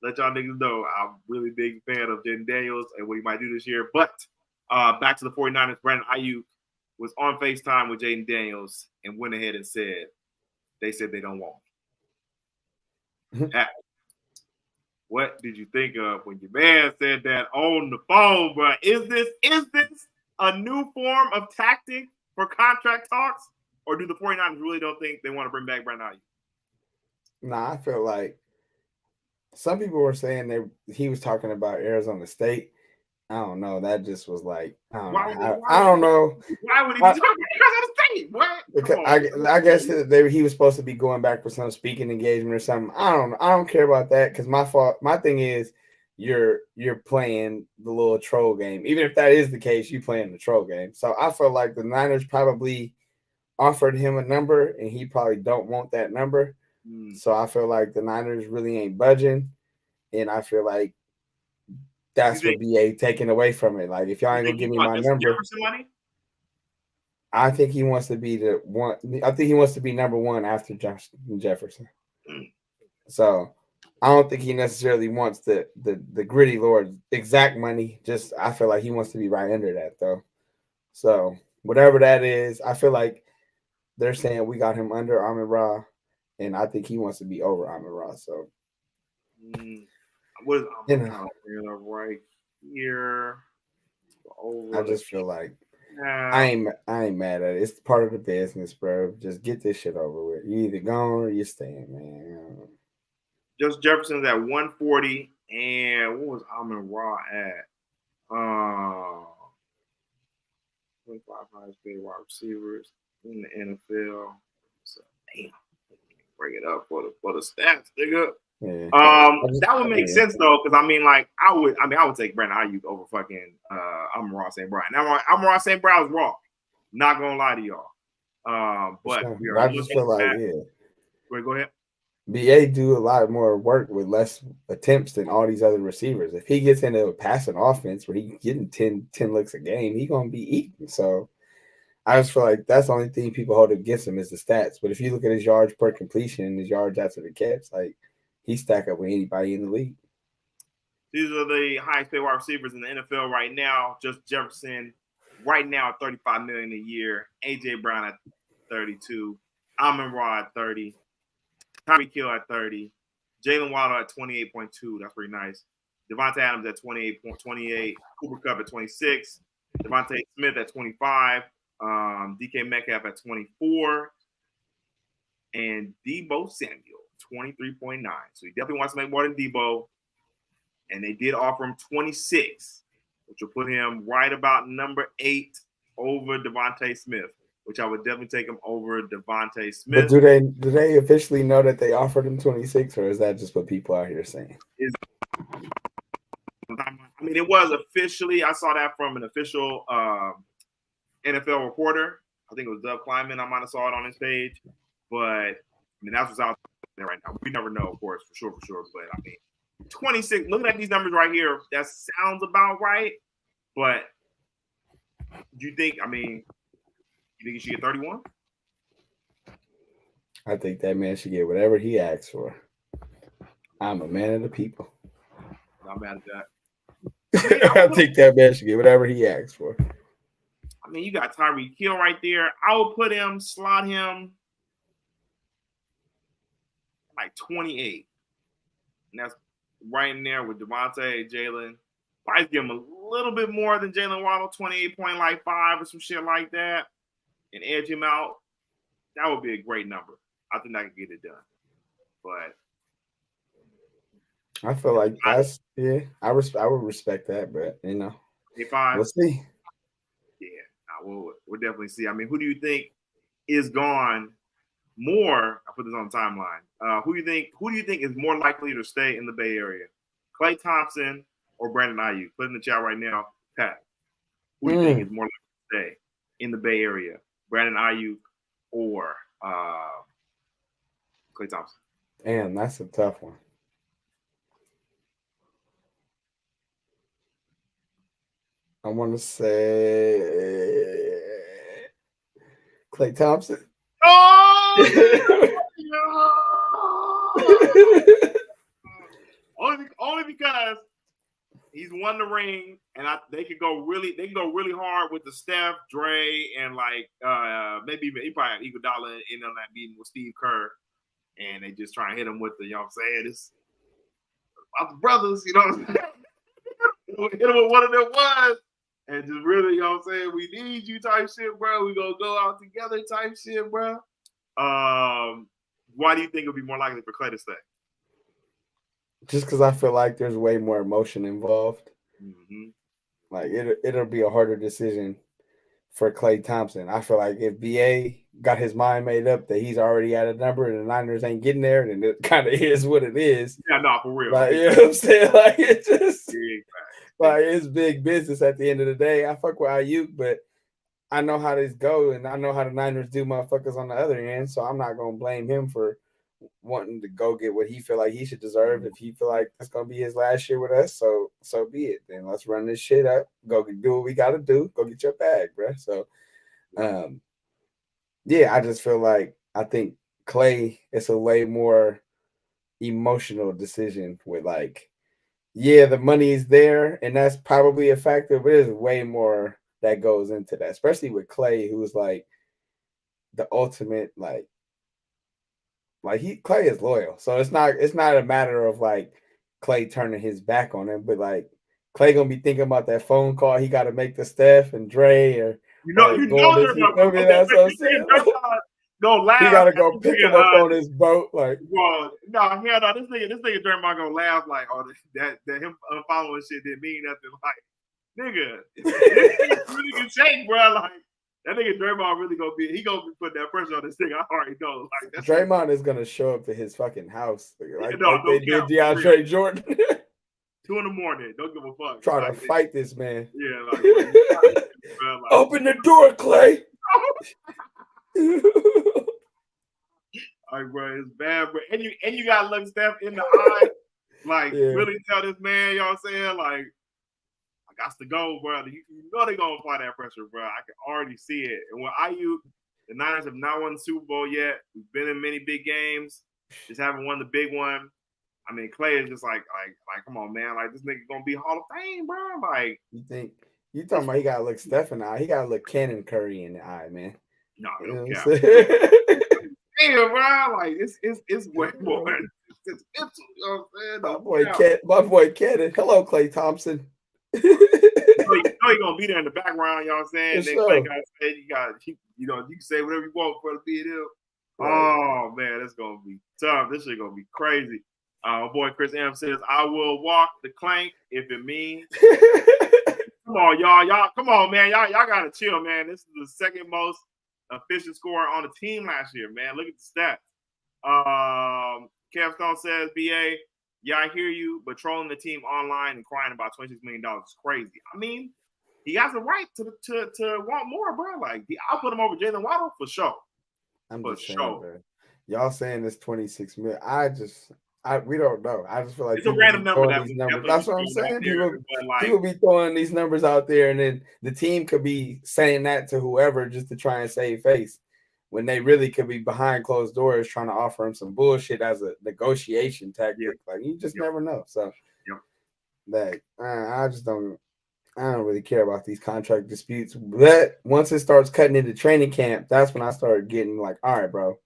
A: Let y'all niggas know I'm really big fan of Jaden Daniels and what he might do this year. But back to the 49ers, Brandon Aiyuk was on FaceTime with Jaden Daniels and went ahead and said they don't want me. What did you think of when your man said that on the phone, bro? Is this a new form of tactic for contract talks? Or do the 49ers really don't think they want to bring back Brandon Aiyuk?
B: Nah, I feel like some people were saying he was talking about Arizona State. I don't know. That just was like, I don't know.
A: Why would he be talking about Arizona State? What?
B: Because I guess he was supposed to be going back for some speaking engagement or something. I don't care about that because my thing is you're playing the little troll game. Even if that is the case, you playing the troll game. So I feel like the Niners probably offered him a number and he probably don't want that number. So I feel like the Niners really ain't budging. And I feel like that's what BA taking away from it. Like if y'all ain't gonna give me my number, I think he wants to be the one. I think he wants to be number one after Jefferson. So I don't think he necessarily wants the gritty Lord exact money. Just I feel like he wants to be right under that though. So whatever that is, I feel like they're saying we got him under Amon-Ra, and I think he wants to be over Amon-Ra. So
A: what is right here?
B: I just feel like I ain't mad at it. It's part of the business, bro. Just get this shit over with. You either gone or you staying, man.
A: Just Jefferson's at 140, and what was Amon-Ra at? 25 highest paid wide receivers in the NFL. So damn, bring it up for the stats, nigga.
B: Yeah.
A: That would make sense though, because I would take Brandon Aiyuk over fucking Amon-Ra St. Brown. Now Amon-Ra St. Brown's raw. Not gonna lie to y'all. But
B: I just feel like
A: Wait, go ahead.
B: BA do a lot more work with less attempts than all these other receivers. If he gets into a passing offense where he's getting 10 looks a game, he's gonna be eating. So I just feel like that's the only thing people hold against him is the stats. But if you look at his yards per completion and his yards after the catch, like he stack up with anybody in the league.
A: These are the highest paid wide receivers in the NFL right now. Just Jefferson right now at $35 million a year. AJ Brown at 32. Amon-Ra at 30. Tyreek Hill at 30. Jalen Waddle at 28.2. That's pretty nice. Devontae Adams at 28.28. Cooper Kupp at 26. Devontae Smith at 25. DK Metcalf at 24. And Deebo Samuel, 23.9. So he definitely wants to make more than Deebo. And they did offer him 26, which will put him right about number 8 over Devontae Smith. which I would definitely take him over Devontae
B: But
A: Smith.
B: do they officially know that they offered him 26, or is that just what people out here saying?
A: I mean, it was officially. I saw that from an official NFL reporter. I think it was Doug Kleiman. I might have saw it on his page, but I mean that's what's out there right now. We never know, of course, for sure. But I mean, 26. Looking at these numbers right here, that sounds about right. But do you think? I mean, you think he should get 31?
B: I think that man should get whatever he asks for. I'm a man of the people.
A: Not mad at that.
B: I think that man should get whatever he asks for.
A: I mean, you got Tyreek Hill right there. I would put him, slot him like 28. And that's right in there with Devontae, Jalen. Probably give him a little bit more than Jalen Waddle, 28.5 or some shit like that, and edge him out. That would be a great number. I think I could get it done. But
B: I feel like that's I would respect that, but you know, we'll see.
A: Yeah, we'll definitely see. I mean, who do you think is gone more? I put this on the timeline. Who do you think is more likely to stay in the Bay Area? Klay Thompson or Brandon Aiyuk? Put in the chat right now, Pat. Who do you think is more likely to stay in the Bay Area? Brandon Aiyuk or Klay Thompson?
B: Damn, that's a tough one. I want to say Klay Thompson.
A: Oh! only because he's won the ring, and they could go really hard with the Steph, Dre, and like maybe he probably have Iguodala in on that meeting with Steve Kerr, and they just try and hit him with the, you know what I'm saying, this about the brothers, you know what I'm saying? Hit him with one of them ones. And just really, you know what I'm saying, we need you type shit, bro. We gonna go out together type shit, bro. Why do you think it would be more likely for Klay to stay?
B: Just because I feel like there's way more emotion involved.
A: Mm-hmm.
B: Like it'll be a harder decision for Klay Thompson. I feel like if BA got his mind made up that he's already at a number and the Niners ain't getting there, then it kind of is what it is.
A: Yeah, no, for real.
B: Like, you know what I'm saying? Like it just like it's big business at the end of the day. I fuck with Aiyuk, but I know how this go, and I know how the Niners do motherfuckers on the other end, so I'm not gonna blame him for wanting to go get what he feel like he should deserve. If he feel like that's gonna be his last year with us, so be it. Then let's run this shit up. Go do what we gotta do. Go get your bag, bro. So, yeah, I just feel like I think Klay is a way more emotional decision with like, yeah, the money is there, and that's probably a factor, but there's way more that goes into that, especially with Klay, who's like the ultimate like Klay is loyal. So it's not a matter of like Klay turning his back on him, but like Klay gonna be thinking about that phone call he got to make to Steph and Dre, or
A: that's what I'm saying. Go laugh.
B: He gotta go pick him up on his boat. Like,
A: well, no, hell no. This nigga Draymond gonna laugh like, oh, that him unfollowing shit didn't mean nothing. Like, nigga, this really good shape, bro. Like, that nigga Draymond really gonna be putting that pressure on this thing. I already know. Like, that's
B: Draymond is gonna show up to his fucking house like they did
A: DeAndre
B: Jordan.
A: 2 a.m. Don't give a fuck.
B: Trying to fight this man.
A: Yeah, like
B: open the door, Klay.
A: Like, bro, it's bad, bro. And you gotta look Steph in the eye, like really tell this man, you know what I'm saying? Like, I got to go, bro. You know they gonna apply that pressure, bro. I can already see it. And with Aiyuk, the Niners have not won the Super Bowl yet. We've been in many big games, just haven't won the big one. I mean, Klay is just like, come on, man. Like, this nigga gonna be Hall of Fame, bro. Like,
B: you talking about he gotta look Steph in the eye? He gotta look Cannon Curry in the eye, man.
A: No,
B: you
A: don't care. Damn, bro. Like, it's way more. It's mental, you know what I'm saying?
B: My boy Cannon. Hello, Klay Thompson.
A: You know you're gonna be there in the background, you know what I'm saying? Then Klay gotta say, you can say whatever you want for the BNL. Right. Oh man, that's gonna be tough. This shit gonna be crazy. My boy Chris M says, I will walk the clank if it means. Come on, y'all. Come on, man. Y'all gotta chill, man. This is the second most efficient scorer on the team last year, man. Look at the stats. Kev Stone says, BA, yeah, I hear you, but trolling the team online and crying about $26 million is crazy. I mean, he has a right to want more, bro. Like, I'll put him over Jalen Waddle for sure.
B: I'm
A: for
B: just saying,
A: sure.
B: bro. Y'all saying this 26 million. We don't know. I just feel like
A: it's a random number that
B: these numbers. That's what I'm saying. People be throwing these numbers out there, and then the team could be saying that to whoever just to try and save face, when they really could be behind closed doors trying to offer him some bullshit as a negotiation tactic. Yeah. Like, you just never know. So, like, I don't really care about these contract disputes. But once it starts cutting into training camp, that's when I started getting like, all right, bro.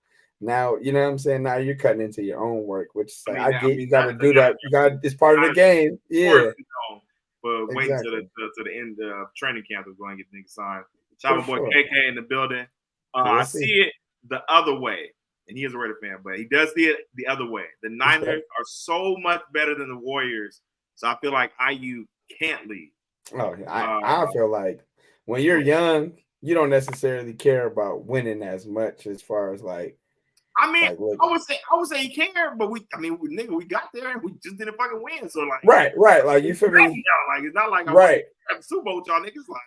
B: Now, you know what I'm saying? Now you're cutting into your own work, which is like, you got to do that. You got it's part of the game. Yeah.
A: But wait until the end of training camp is going to get niggas signed. Shout out my boy KK in the building. I see it the other way, and he is a Raider fan, but he does see it the other way. The Niners are so much better than the Warriors, so I feel like IU can't leave.
B: Oh, I feel like when you're young, you don't necessarily care about winning as much as far as like.
A: I mean, like, I would say he care, but we got there and we just didn't fucking win. So like,
B: right, like you feel me?
A: Like it's not like I
B: right
A: at the Super Bowl with y'all niggas. Like,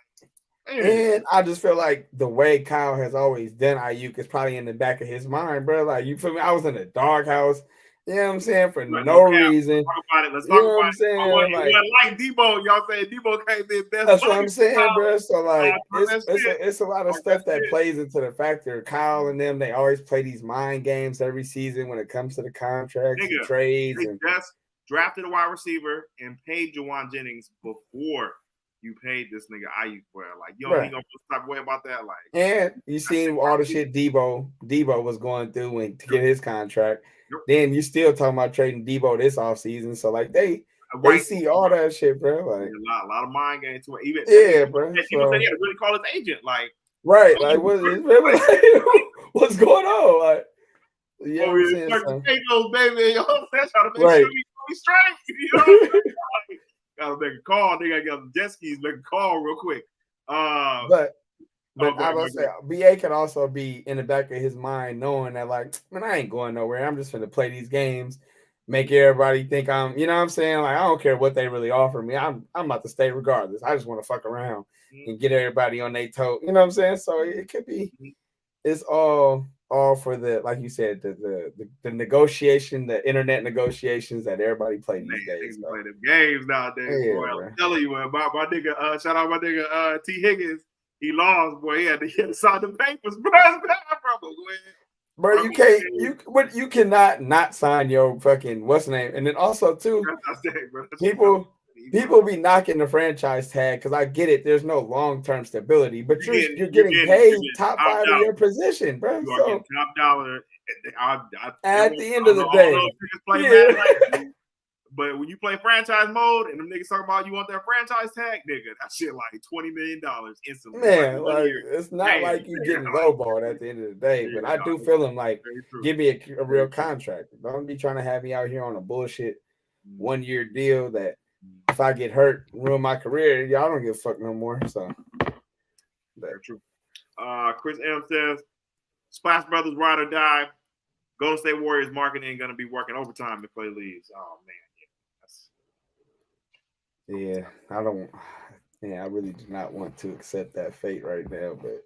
B: and I just feel like the way Kyle has always done Aiyuk is probably in the back of his mind, bro. Like, you feel me? I was in the doghouse. You know what I'm saying? For no reason.
A: Let's talk about it. Let's talk about it. Saying? Like Debo, y'all saying Debo can't be best.
B: That's what I'm saying, bro. So like, it's a lot of stuff that plays into the factor. Kyle and them, they always play these mind games every season when it comes to the contracts and trades.
A: They just drafted a wide receiver and paid Jawan Jennings before you paid this nigga Aiyuk, bro. Like, you don't think I'm gonna stop worrying about that. Like,
B: and you seen all the shit Debo was going through to get his contract. Then you still talking about trading Debo this offseason. So like they see all that shit, bro. Like
A: a lot of mind games to it. Even
B: bro.
A: People said he had to really call his agent. Like,
B: right, like what's going on? Like, you know what I'm saying?
A: So, baby, you know what I'm saying? Trying to make sure we straight. You know what I'm saying? Gotta make a call. They gotta get the jet skis, make a call real quick.
B: But I was say BA can also be in the back of his mind knowing that, like, man, I ain't going nowhere. I'm just gonna play these games, make everybody think I'm, you know what I'm saying? Like, I don't care what they really offer me. I'm about to stay regardless. I just want to fuck around and get everybody on their toe. You know what I'm saying? So it could be, it's all for the, like you said, the negotiation, the internet negotiations that everybody play these days.
A: Play them games nowadays, boy. I'm telling you, man. My nigga, shout out my nigga T. Higgins. He lost, boy. He had to sign the papers, bro.
B: Bro, you can't. You cannot not sign your fucking what's the name. And then also too, people be knocking the franchise tag because I get it. There's no long-term stability, but you're getting paid top 5 of your position, bro.
A: You are getting top dollar.
B: At the end of the day,
A: but when you play franchise mode and them niggas talking about you want that franchise tag, nigga, that shit like $20 million instantly.
B: Man, like it's not like you getting lowballed at the end of the day. But I do feel him like, give me a real contract. Don't be trying to have me out here on a bullshit 1-year deal that if I get hurt, ruin my career, y'all don't give a fuck no more. So
A: very true. Chris M says, Splash Brothers ride or die. Golden State Warriors marketing going to be working overtime if Clay leaves. Oh man.
B: Yeah, I really do not want to accept that fate right now, but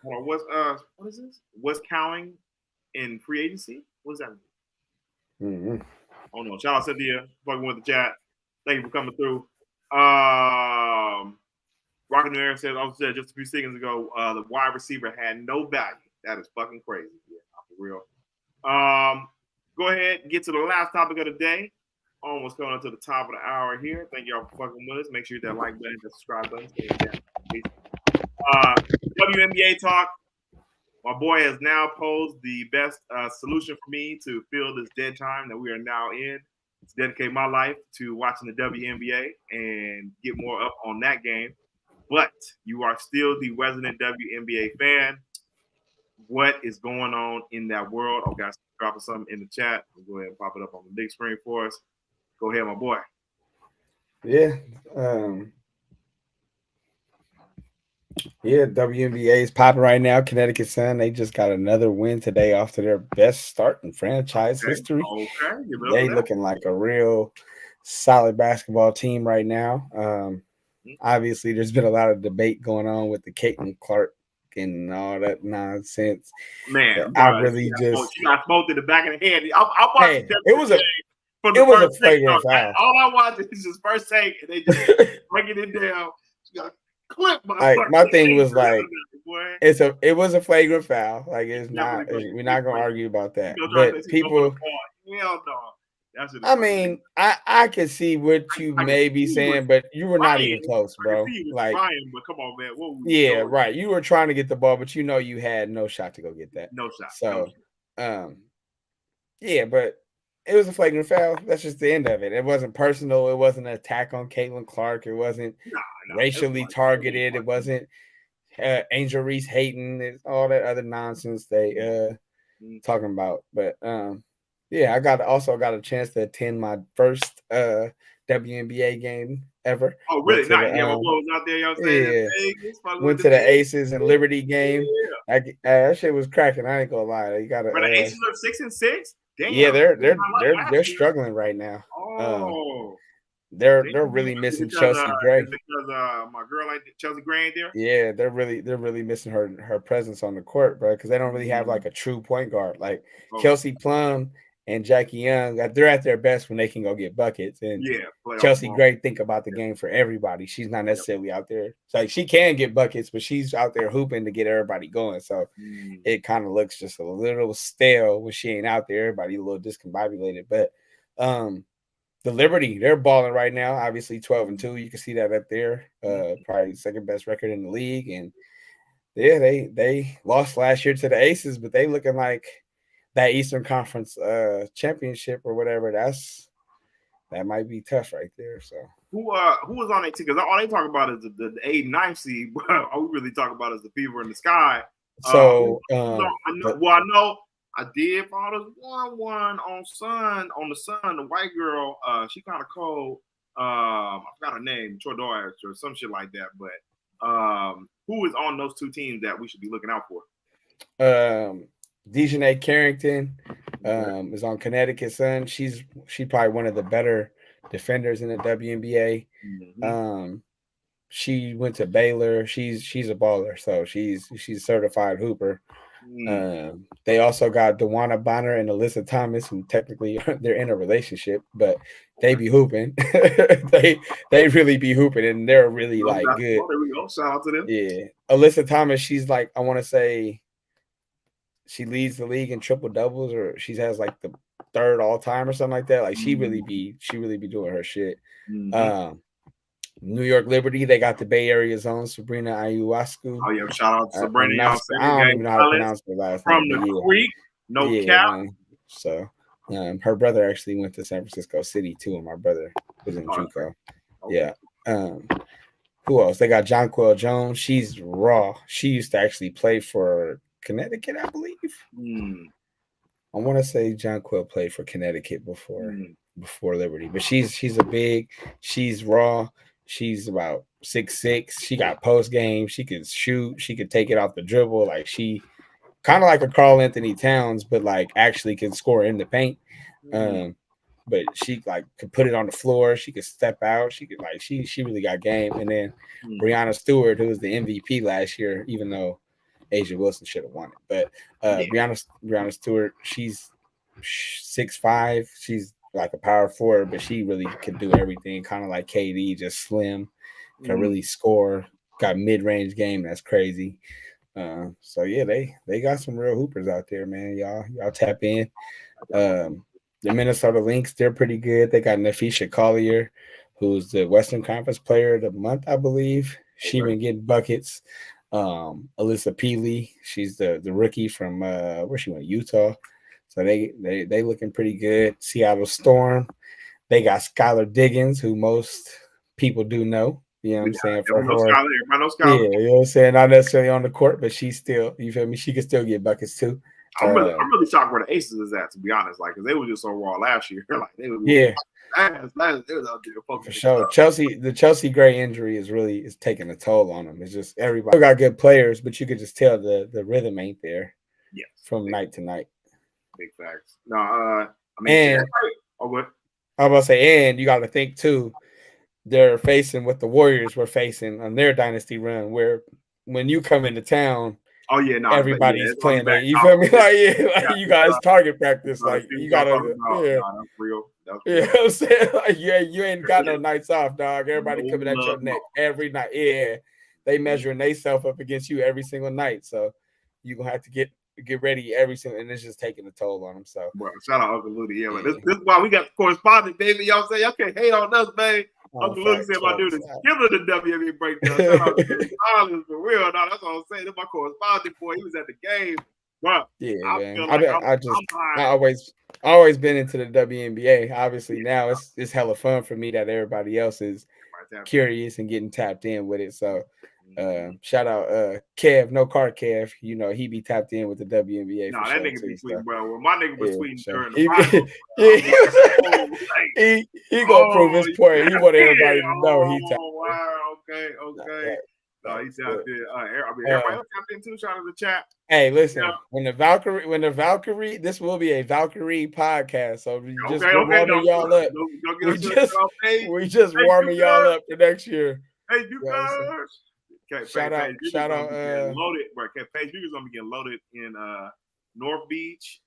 A: what is this? What's counting in free agency? What does that mean?
B: Mm-hmm.
A: Oh no, shout out Cynthia, fucking with the chat. Thank you for coming through. Rocket New Air said, also said just a few seconds ago, the wide receiver had no value. That is fucking crazy. Yeah, for real. Go ahead and get to the last topic of the day. Almost coming up to the top of the hour here. Thank y'all for fucking with us. Make sure you hit that like button, that subscribe button. WNBA talk. My boy has now posed the best solution for me to fill this dead time that we are now in. To dedicate my life to watching the WNBA and get more up on that game. But you are still the resident WNBA fan. What is going on in that world? Oh, guys, dropping something in the chat. We'll go ahead and pop it up on the big screen for us. Go ahead, my boy.
B: Yeah. Yeah, WNBA is popping right now. Connecticut Sun, they just got another win today off to their best start in franchise history.
A: Okay,
B: They looking like a real solid basketball team right now. Obviously, there's been a lot of debate going on with the Caitlin Clark and all that nonsense.
A: Man,
B: I
A: bro,
B: really just
A: she got smoked in the back of the head. I'm watching
B: it was a flagrant foul.
A: All I watched is his first take, and they just breaking it down. She got clipped by
B: like, my thing was like, it was a flagrant foul. Like, it's not. We're not gonna argue about that. But people,
A: hell no.
B: I mean, I can see what you may be saying, but you were not even close, bro. Like,
A: but come on, man.
B: Yeah, right. You were trying to get the ball, but you had no shot to go get that.
A: No shot.
B: So, yeah, but it was a flagrant foul. That's just the end of it. It wasn't personal. It wasn't an attack on Caitlin Clark. It wasn't racially targeted. It wasn't Angel Reese hating. All that other nonsense they talking about. But yeah, I also got a chance to attend my first WNBA game ever.
A: Oh, really? Nice. Yeah, my boy was out there. You know what I'm saying?
B: Yeah. Went to the Aces and Liberty game. Yeah. That shit was cracking. I ain't gonna lie. You gotta.
A: The Aces are 6-6. Damn.
B: Yeah, they're struggling right now.
A: Oh.
B: They're really missing Chelsea Gray.
A: Because my girl like Chelsea Gray ain't there.
B: Yeah, they're really missing her presence on the court, bro. Because they don't really have like a true point guard. Like Kelsey Plum and Jackie Young, they're at their best when they can go get buckets. And Chelsea Gray think about the game for everybody. She's not necessarily out there. It's like she can get buckets, but she's out there hooping to get everybody going. So it kind of looks just a little stale when she ain't out there. Everybody a little discombobulated. But the Liberty, they're balling right now. Obviously 12-2. You can see that up there. Probably second best record in the league. And yeah, they lost last year to the Aces, but they looking like that Eastern Conference championship or whatever. That might be tough right there. So
A: who was on that team? Because all they talk about is the 8th and 9th seed. All we really talk about is the fever in the sky.
B: So
A: I know I did follow 1-1 on the Sun. The white girl, she kind of cold. I forgot her name, Chodor or some shit like that. But who is on those two teams that we should be looking out for?
B: Dejanay Carrington is on Connecticut Sun. She's probably one of the better defenders in the WNBA. She went to Baylor. She's a baller, so she's a certified hooper. They also got DeWanna Bonner and Alyssa Thomas, who technically they're in a relationship, but they be hooping. they really be hooping, and they're really like good.
A: There we go. Shout out to them.
B: Yeah, Alyssa Thomas, she's like, I want to say she leads the league in triple doubles, or she has like the third all time or something like that. Like she really be doing her shit. New York Liberty, they got the Bay Area zone, Sabrina Ayuascu.
A: Oh yeah, shout out to Sabrina.
B: I don't even know how to pronounce her last name.
A: From the Creek, no cap.
B: Man. So her brother actually went to San Francisco City too, and my brother was in JUCO. Okay. Yeah. Who else? They got Jonquel Jones. She's raw. She used to actually play for Connecticut, I believe. I want to say Jonquel played for Connecticut before Liberty, but she's raw. She's about 6'6". She got post game. She could shoot. She could take it off the dribble. Like she kind of like a Karl Anthony Towns, but like actually can score in the paint. But she like could put it on the floor. She could step out. She could like she really got game. And then Breanna Stewart, who was the MVP last year, even though Asia Wilson should have won it. But Breanna Stewart, she's 6'5". She's like a power forward, but she really can do everything, kind of like KD, just slim, can really score, got mid-range game, that's crazy. So yeah, they got some real hoopers out there, man. Y'all tap in. The Minnesota Lynx, they're pretty good. They got Nafisha Collier, who's the Western Conference Player of the Month, I believe. She been getting buckets. Alyssa Peely, she's the rookie from where she went, Utah. So they looking pretty good. Seattle Storm, they got Skylar Diggins, who most people do know. You know what I'm saying?
A: Everybody knows Skylar.
B: Yeah, you know what I'm saying? Not necessarily on the court, but she's still, you feel me? She can still get buckets too.
A: I'm really shocked where the Aces is at, to be honest. Like, because they were just so raw last year. Like, they were last they was out there
B: for sure. The Chelsea Gray injury is taking a toll on them. It's just everybody got good players, but you could just tell the rhythm ain't there.
A: Yes,
B: from night to night.
A: Big facts. No, I mean, what?
B: I was about to say, and you got to think too. They're facing what the Warriors were facing on their dynasty run, where when you come into town, everybody's playing. You feel me? Like, you guys target practice. Like you gotta,
A: that's real.
B: You know what I'm saying? Like, you ain't got no nights off, dog. Everybody coming at your neck every night. Yeah, they measuring themselves up against you every single night. So you gonna have to get ready every single, and it's just taking a toll on them. So,
A: shout out Uncle Ludy. Yeah, this is why we got the correspondent, baby. Y'all say y'all can't hate on us, babe. Uncle Ludy said my dude is killing the WNBA breakdown. Shout out to Collins for real. No, that's all I'm saying. That's my correspondent boy. He was at the game. Bro,
B: yeah, I always been into the WNBA. Obviously, now it's hella fun for me that everybody else is curious and getting tapped in with it. So, shout out Kev, no car Kev. You know he be tapped in with the WNBA.
A: No, that nigga be tweeting, bro. Well, my nigga was tweeting during
B: the he gonna prove his point. He want everybody to know he tapped.
A: Wow, okay. No, he's out there. Everybody tapped in too. Shout out to the chat.
B: Hey, listen, when the Valkyrie, this will be a Valkyrie podcast. So we just warming y'all up. We just warming y'all up for next year.
A: Hey, you guys. Okay,
B: shout out.
A: Loaded, bro. Okay, Paige Bucher's gonna be getting loaded in North Beach.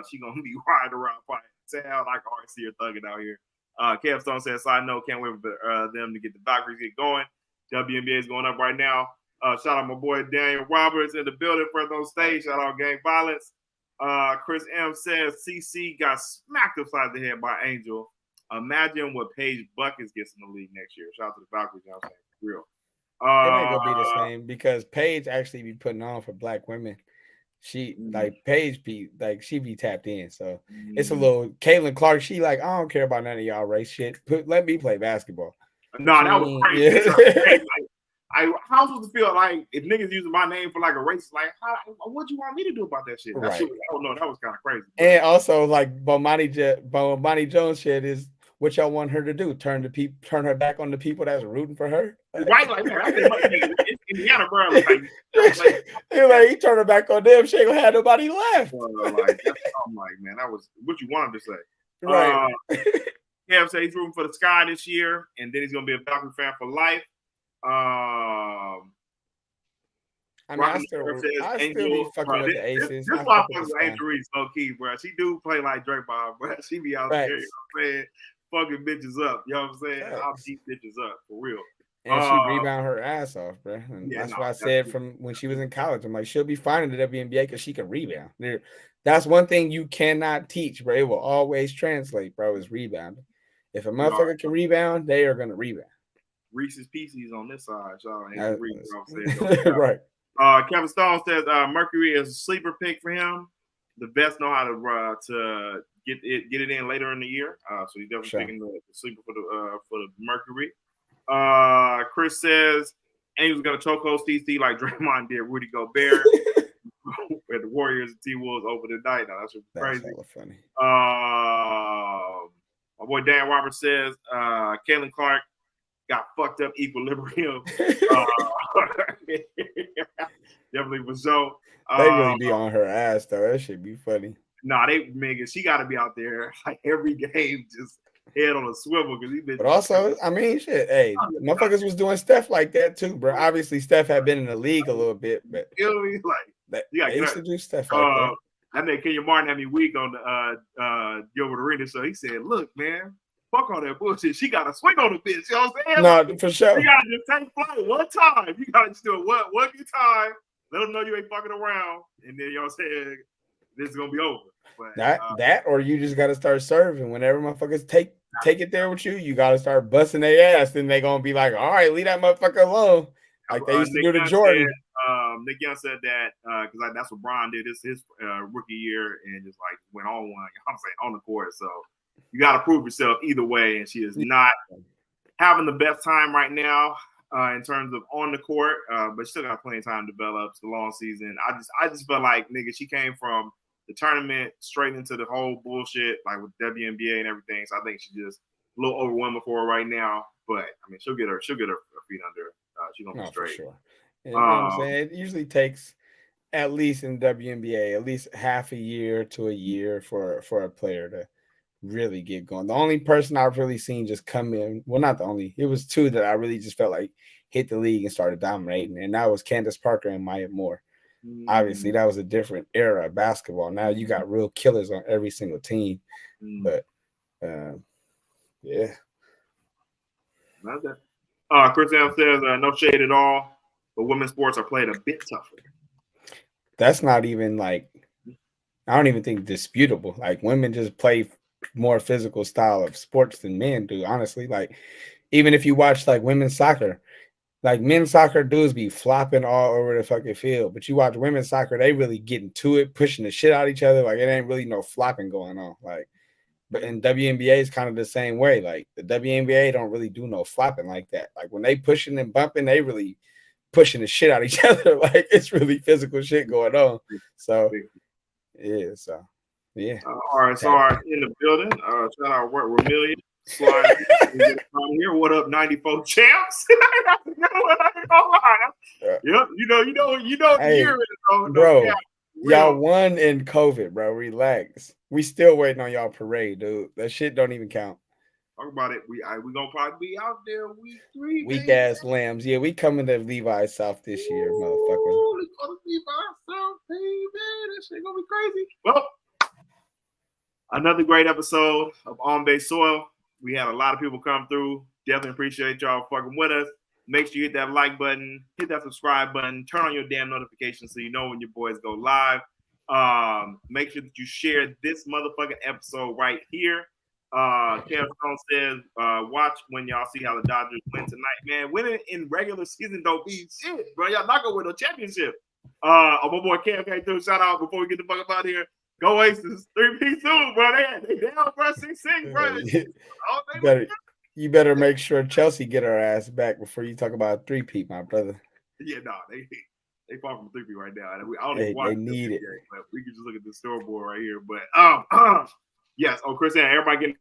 A: She gonna be riding around probably town like RC or thugging out here. Kev Stone says, "Side note, can't wait for them to get the Valkyries get going. WNBA is going up right now. Shout out my boy Daniel Roberts in the building for on stage. Shout out Gang Violence. Chris M says CC got smacked upside the head by Angel. Imagine what Paige Buckets gets in the league next year. Shout out to the Valkyries. You know what I'm saying? Real.
B: It ain't gonna be the same because Paige actually be putting on for Black women. She like Paige be like she be tapped in. So it's a little Caitlin Clark. She like, I don't care about none of y'all race shit. Let me play basketball.
A: No, that was crazy. How supposed to feel like if niggas using my name for like a race? Like, what you want me to do about that shit? That shit was, I don't know. That was kind of crazy.
B: And also, like Bomani Jones shit is what y'all want her to do? Turn her back on the people that's rooting for her?
A: Right, like man, I think Indiana, bro.
B: Like he turned her back on them. She ain't gonna have nobody left.
A: I'm like, man, that was what you wanted to say,
B: right?
A: Kev said he's rooting for the Sky this year, and then he's gonna be a Falcon fan for life.
B: I mean, I still be fucking with the Aces.
A: This why I fuck with Angel Reese, low key, bro. She do play like Drake Bob, bro. She be out there, you know what I'm saying, fucking bitches up. You know what I'm saying? I'll beat bitches up for real.
B: And she rebound her ass off, bro. And that's why I said from when she was in college, I'm like, she'll be fine in the WNBA because she can rebound. That's one thing you cannot teach, bro. It will always translate, bro, is rebounding. If a motherfucker can rebound, they are gonna rebound.
A: Reese's Pieces on this side, y'all. Right. Kevin Stone says Mercury is a sleeper pick for him. The Vets know how to get it in later in the year, so he's definitely picking the sleeper for the Mercury. Chris says Angel's gonna chokehold CC like Draymond did Rudy Gobert. With the Warriors and T-Wolves over the night. Now that's crazy.
B: That's funny.
A: My boy Dan Roberts says Caitlin Clark got fucked up equilibrium. Definitely for sure.
B: They really be on her ass though. That should be funny.
A: Nah, she got to be out there like every game, just head on a swivel because he been.
B: But also, I mean, shit. Hey, motherfuckers was doing stuff like that too, bro. Obviously, Steph had been in the league a little bit, but
A: you know what I mean? Like
B: they used to do stuff like that.
A: I think Kenya Martin had me weak on the Gilbert Arena, so he said, "Look, man, fuck all that bullshit. She got to swing on the bitch." You know what I'm saying?
B: No, for sure.
A: You got to just take flight one time. You got to just do it one good time. Let them know you ain't fucking around, and then you know what I'm saying, this is gonna be over. But
B: that or you just got to start serving. Whenever motherfuckers take it there with you, you got to start busting their ass. Then they gonna be like, "All right, leave that motherfucker alone." Like they used to do to Jordan.
A: Nick Young said that because that's what Brian did his rookie year and just like went on one. I'm saying on the court, so you got to prove yourself either way. And she is not having the best time right now in terms of on the court, but still got plenty of time to develop. It's a long season. I just felt like nigga, she came from the tournament straight into the whole bullshit, like with WNBA and everything. So I think she's just a little overwhelming for her right now. But I mean, she'll get her feet under her. She's gonna be straight.
B: For sure. And, you know what I'm saying? It usually takes, at least in WNBA, at least half a year to a year for a player to really get going. The only person I've really seen just come in, well, not the only, it was two that I really just felt like hit the league and started dominating, and that was Candace Parker and Maya Moore. Obviously, that was a different era of basketball. Now you got real killers on every single team. But yeah.
A: Not that. Chris Allen says no shade at all, but women's sports are played a bit tougher.
B: That's not even like, I don't even think disputable. Like, women just play more physical style of sports than men do, honestly. Like, even if you watch like women's soccer, like men's soccer dudes be flopping all over the fucking field, but you watch women's soccer, they really get into it, pushing the shit out of each other. Like, it ain't really no flopping going on. Like, but in WNBA is kind of the same way. Like, the WNBA don't really do no flopping like that. Like, when they pushing and bumping, they really pushing the shit out of each other. Like, it's really physical shit going on. So yeah, so yeah.
A: All right, so in the building. Shout out Vermillion. Slide here. What up, 94 champs? Yep, you know the year is,
B: bro. Y'all won in COVID, bro. Relax. We still waiting on y'all parade, dude. That shit don't even count.
A: Talk about it. We gonna probably be out there week 3.
B: Weak ass lambs. Yeah, we coming to Levi South this year, motherfucker.
A: Let's go to Levi South, baby. This shit gonna be crazy. Well, another great episode of On Base Soil. We had a lot of people come through. Definitely appreciate y'all fucking with us. Make sure you hit that like button, hit that subscribe button, turn on your damn notifications so you know when your boys go live. Make sure that you share this motherfucking episode right here. Kev Stone says, watch when y'all see how the Dodgers win tonight. Man, winning in regular season don't be shit, bro. Y'all not gonna win a championship. My boy Kev came through. Shout out before we get the fuck up out of here. Go Aces, 3-P2, bro. They down, bro. 6-6, bro.
B: You better make sure Chelsea get her ass back before you talk about 3-P, my brother.
A: Yeah, no, they far from 3-P right now. I don't even watch
B: they need it.
A: But we can just look at the scoreboard right here. But yes. Oh, Chris, everybody getting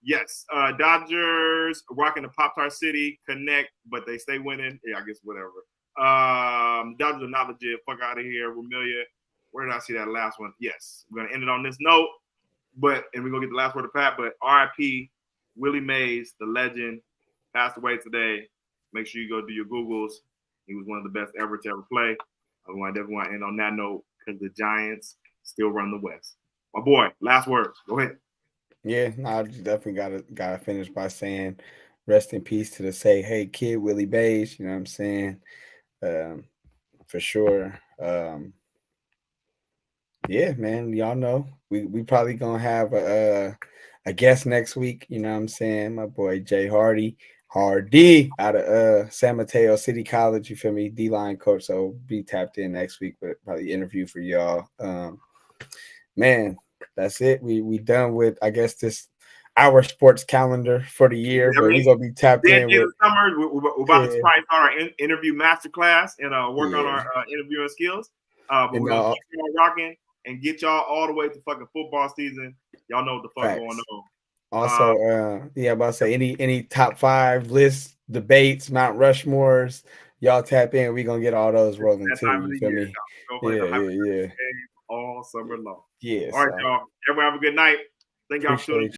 A: yes. Dodgers rocking the Pop-Tart City Connect, but they stay winning. Yeah, I guess whatever. Dodgers are not legit. Fuck out of here, Vermillion. Where did I see that last one? Yes. We're gonna end it on this note. And we're gonna get the last word of Pat. But RIP Willie Mays, the legend, passed away today. Make sure you go do your Googles. He was one of the best ever to ever play. I definitely want to end on that note because the Giants still run the West. My boy, last words. Go ahead.
B: Yeah, I definitely gotta finish by saying rest in peace to the Say Hey Kid Willie Mays. You know what I'm saying? For sure. Yeah, man, y'all know we probably gonna have a guest next week. You know what I'm saying? My boy Jay Hardy out of San Mateo City College. You feel me? D-line coach. So be tapped in next week with probably interview for y'all. Man, that's it. We done with, I guess, our sports calendar for the year, but we're gonna be tapped in with
A: summer. We're about to probably start our interview masterclass and work on our interviewing skills. But we're gonna keep on rocking and get y'all all the way to fucking football season. Y'all know what the fuck going on.
B: Also, about to say any top 5 lists, debates, Mount Rushmores, y'all tap in. We're gonna get all those rolling too. You feel me? Yeah.
A: All summer long.
B: Yeah.
A: All right, y'all. Everyone have a good night. Thank y'all for tuning in.